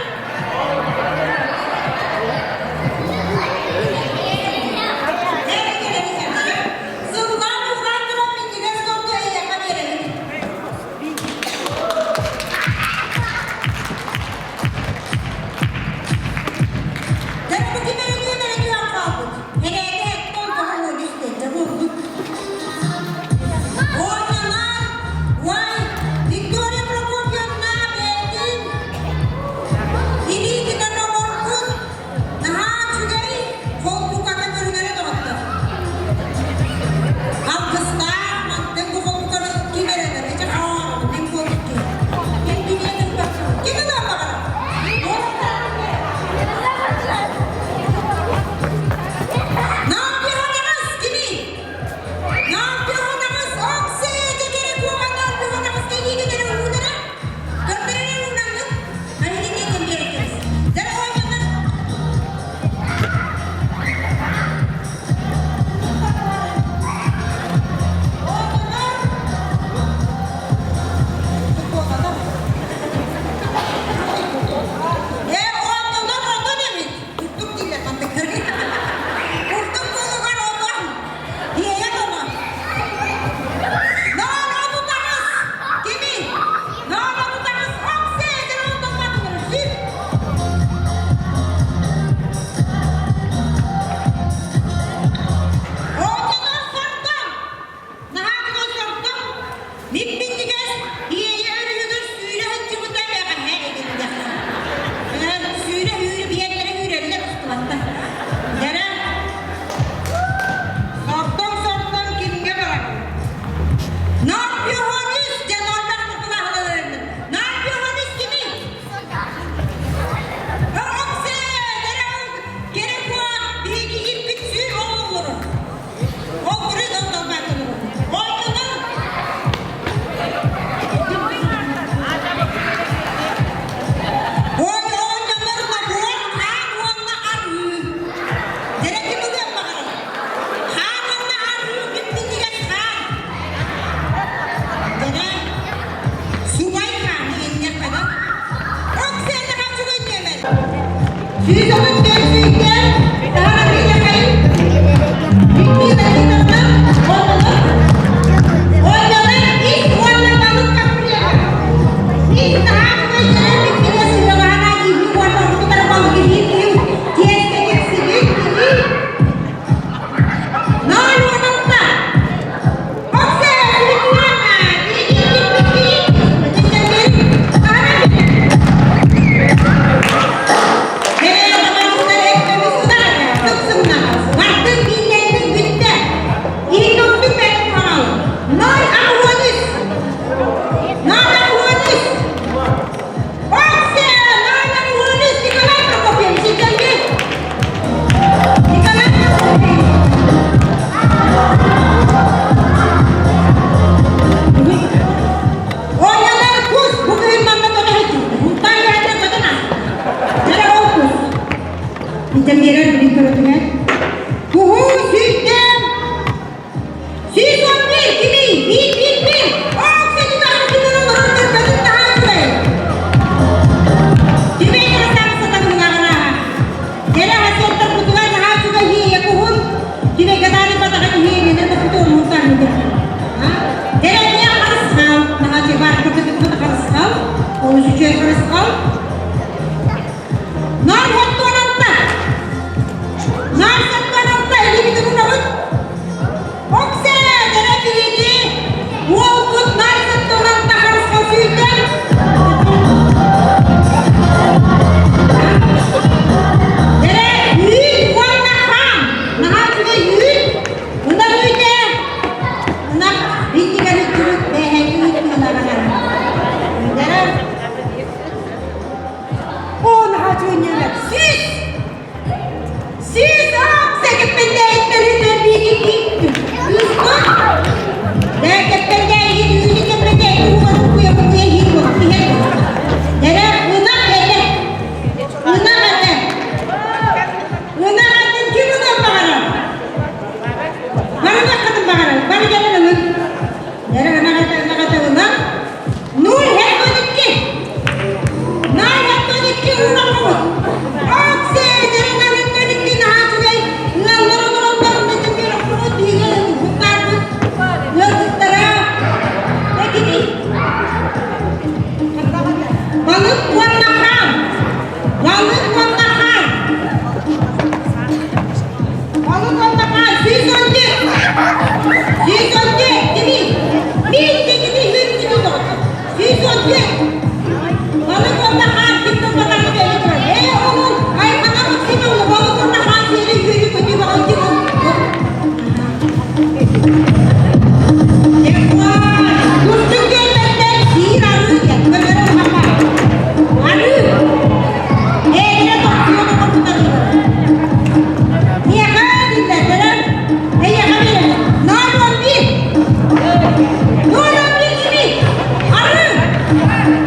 Arı!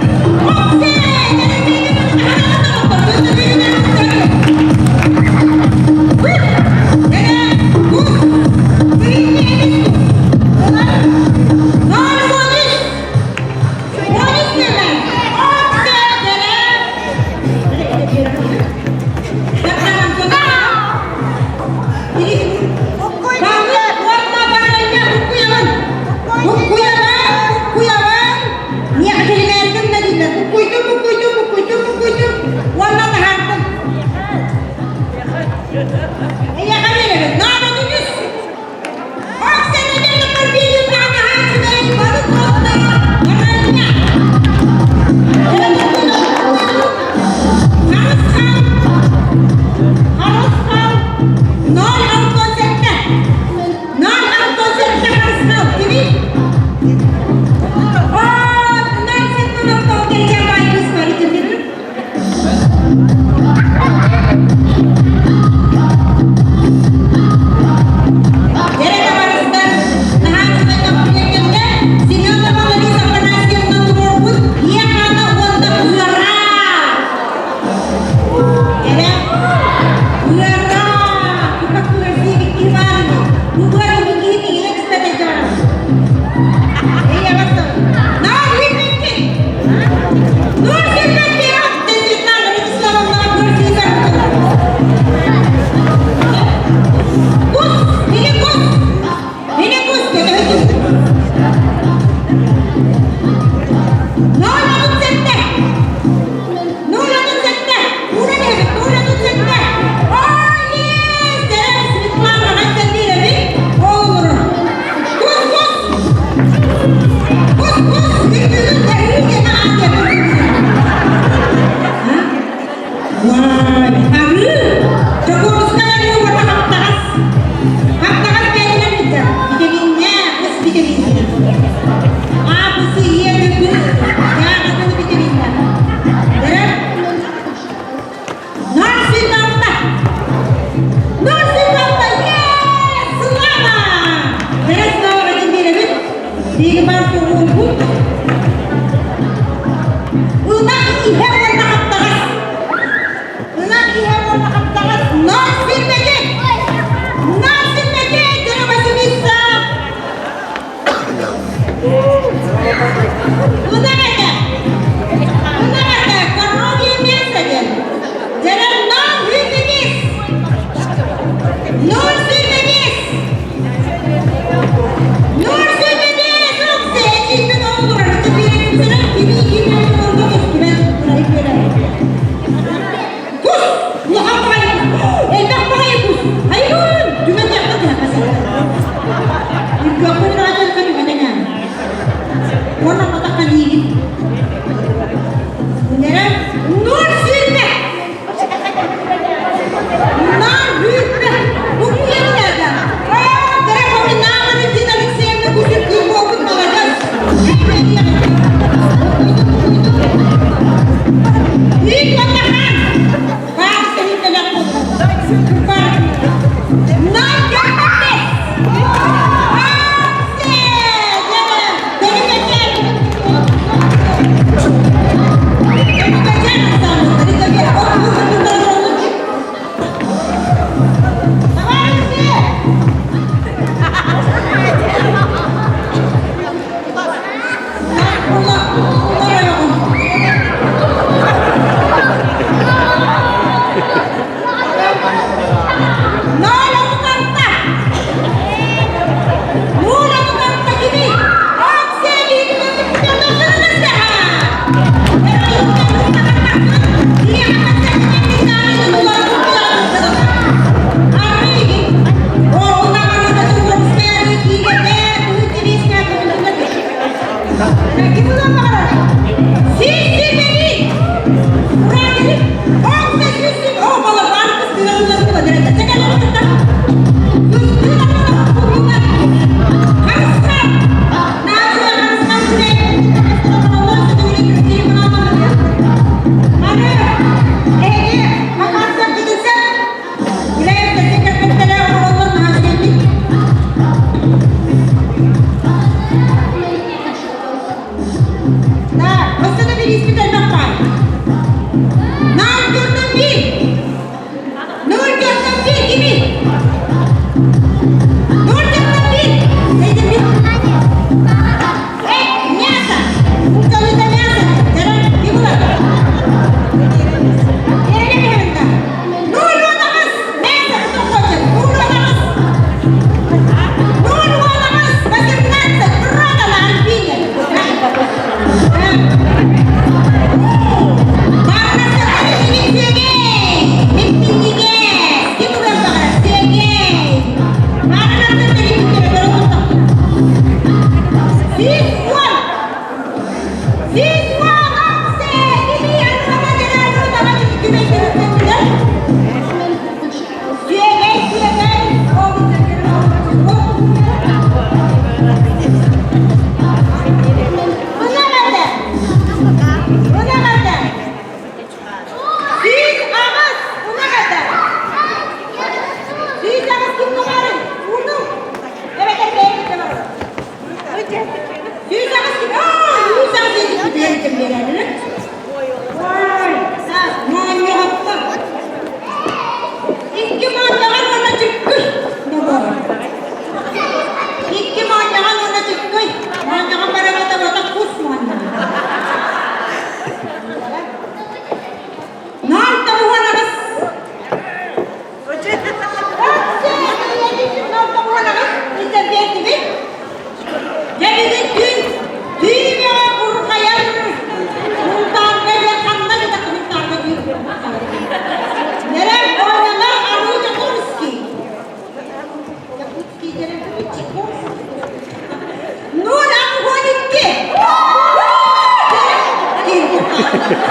Максима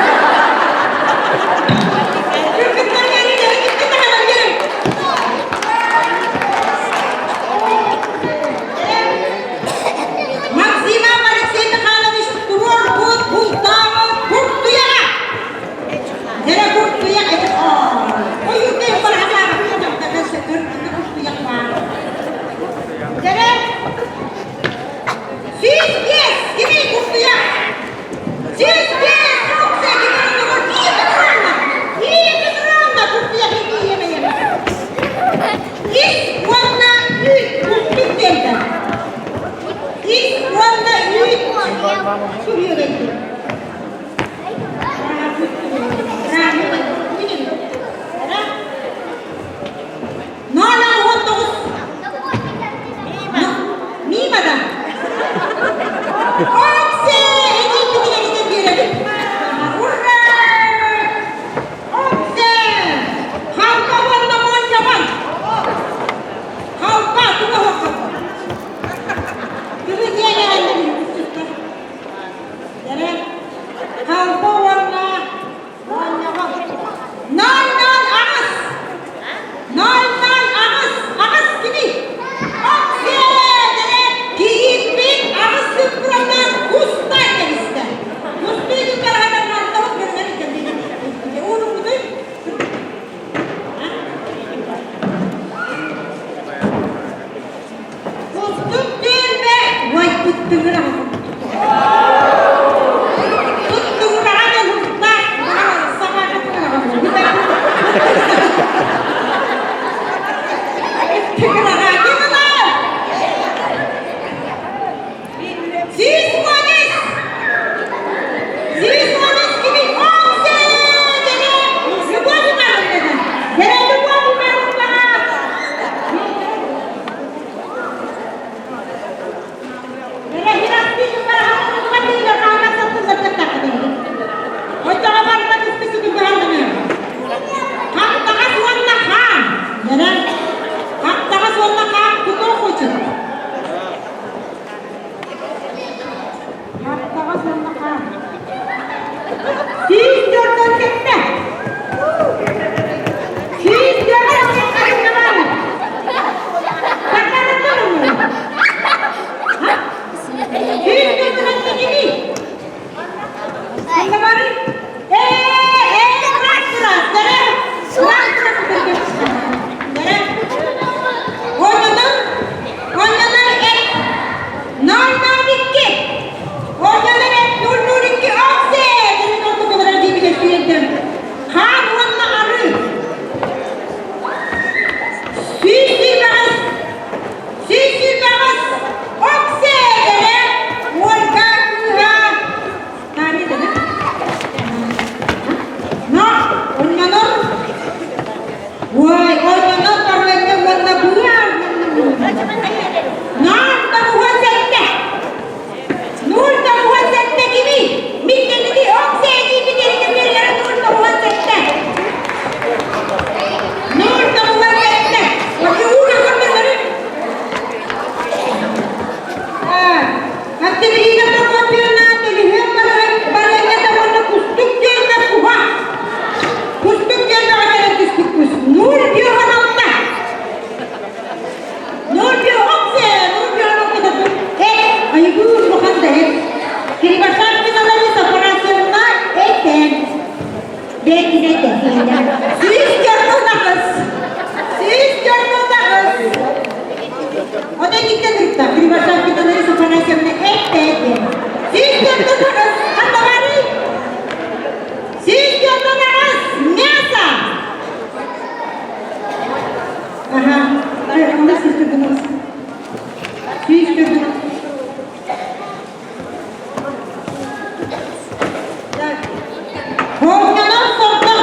Алексеевна Михайлович Турор Бултава Буртуяга. Дера Буртуяга. Ой, юте бархана. Ben sefer Burtuyaga. Dera. Siz yes, gibi Burtuyaga. Siz yes, çok sevgili. İyi bir drama Burtuyaga yiyemeyen. İlk valla büyük Burtuk geldi. İlk valla büyük Suriye geldi. Nala Hondos. Nimada. Okse, ini kita Hurra! Okse. Halka wala mo jaman. Halka tuwa halka. Dili niya Dere. Halka wala. Non amas. Non amas. Amas gibi. Okse. Dere. Giyipin amas sıfırından ustayken ister. Ustayken beraber mantığı görmeni kendini. Onu budur. Kustuk değil be. Vay tuttuğuna bak. Tuttuğuna hadi hurtta. Sabah tuttuğuna bak. Tuttuğuna bak. Siz polis gibi okse dene. Lütfen bir marul dene. Dene lütfen bir marul bana. Dene biraz bir para hamur değil de kahve satın da dene. O zaman bana ispisi bir bahar dene. Hatta sonuna kan. Dene. Hatta sonuna kan tutup koyun. Hatta sonuna kan. Siz gördün gitti. Siz gördün gitti. Bakalım durun mu? Siz gördün gitti. Şimdi bari. Bırak biraz. Dere. Bırak biraz. Dere. Oynadın. Oynadın et. Normal iki. Oynadın et. Nur iki. Okse. Demin oldu kadar diye bir gösterdim. Kan valla arı. Sizi bas. Sizi bas. Okse. Dere. Volga kuha. Tane dene. No. Oynadın. Vay. Oynadın. Parmakta valla buya. Nurda muhazzette. Nurda muhazzette gibi. Milleti okse gibi derine bir yere nurda muhazzette. Nurda muhazzette. Bakın uğra kapırları. Hatta bir yine de kapıyorlar. Telefon barayla da bana kustuk gelme kuha. Kustuk gelme adına kustuk kus. Nur diyor hanımda. Nur diyor okse. Nur diyor hanımda da. Ay bu bakın da hep. Kiri başlar bir naları separasyonuna etten. Belki de defiyenden. Siz gördün da kız. Siz gördün da kız. O da gitti durukta. Kiri başlar bir naları separasyonuna etten. Siz gördün da kız. Hatta bari. Siz gördün da kız. Neyse. Aha. Hayır, onu siz gördünüz. Siz gördünüz. Oynadın sordun.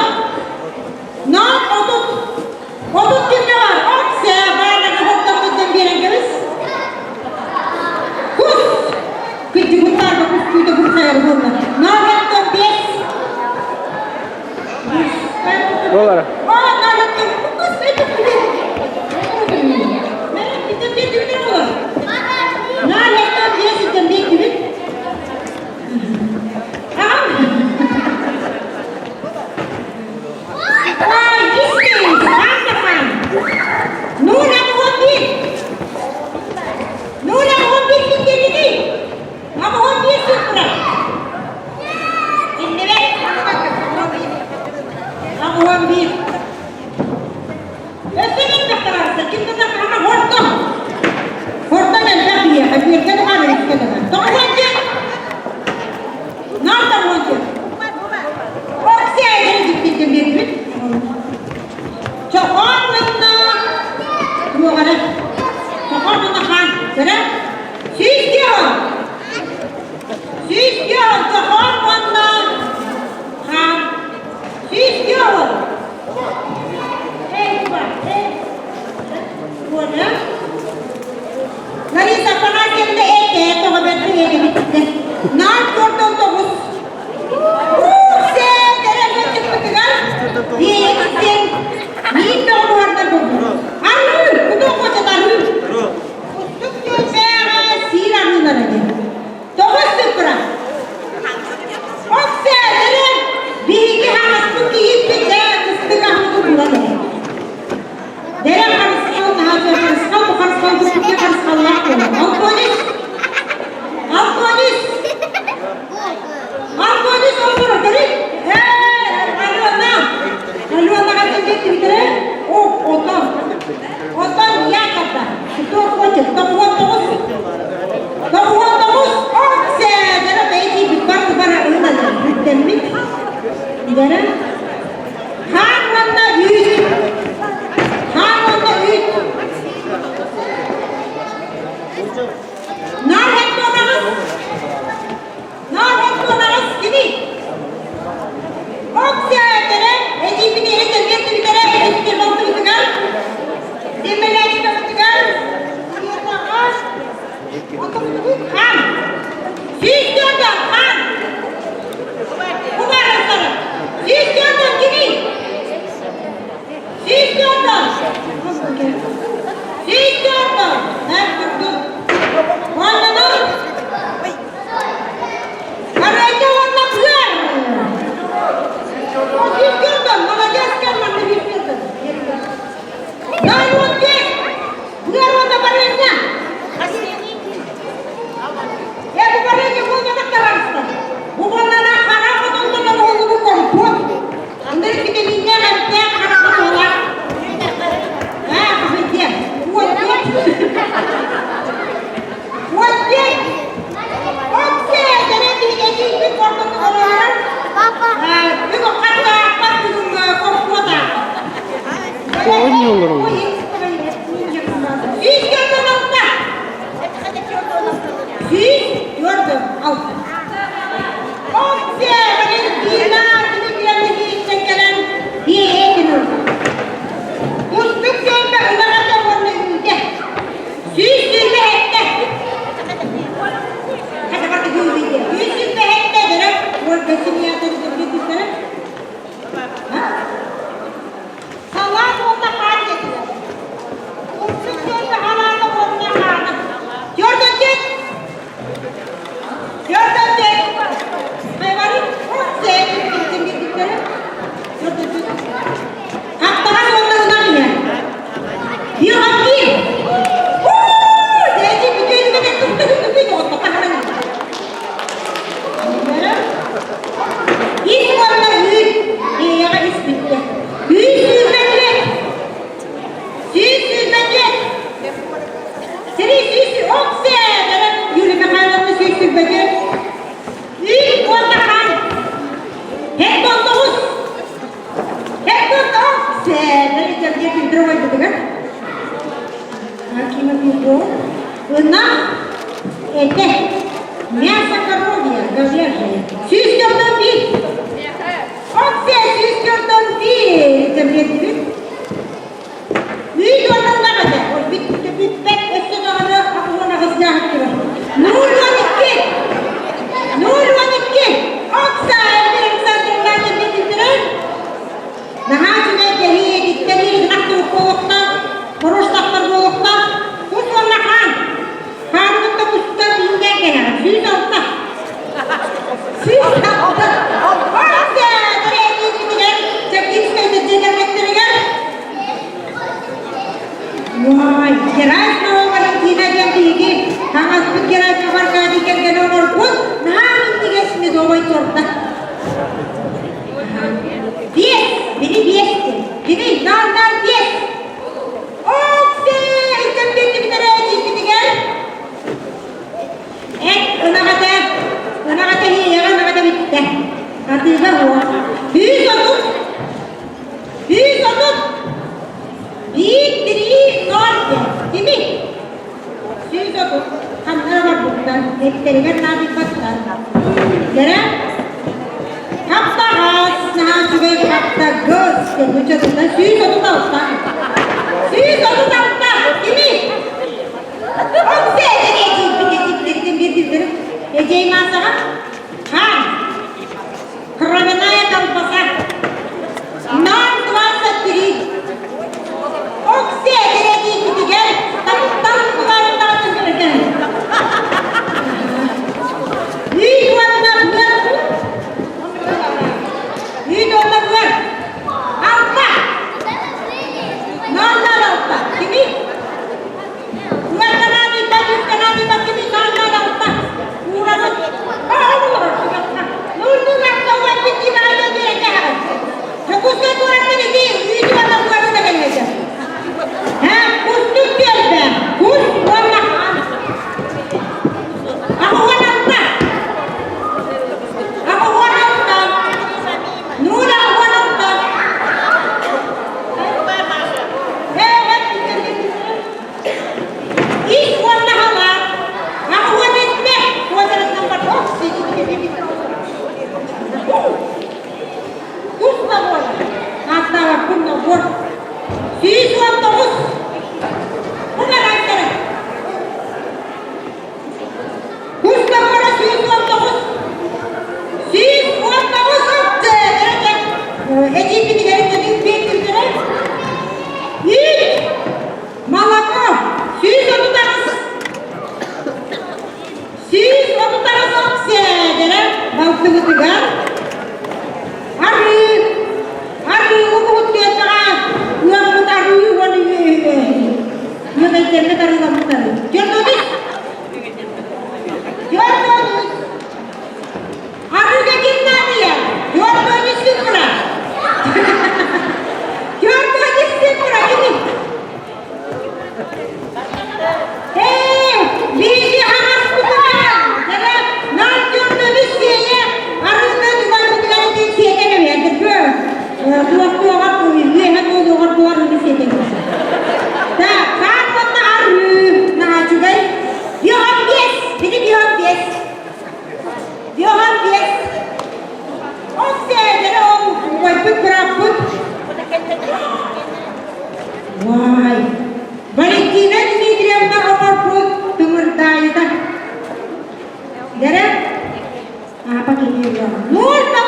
Nol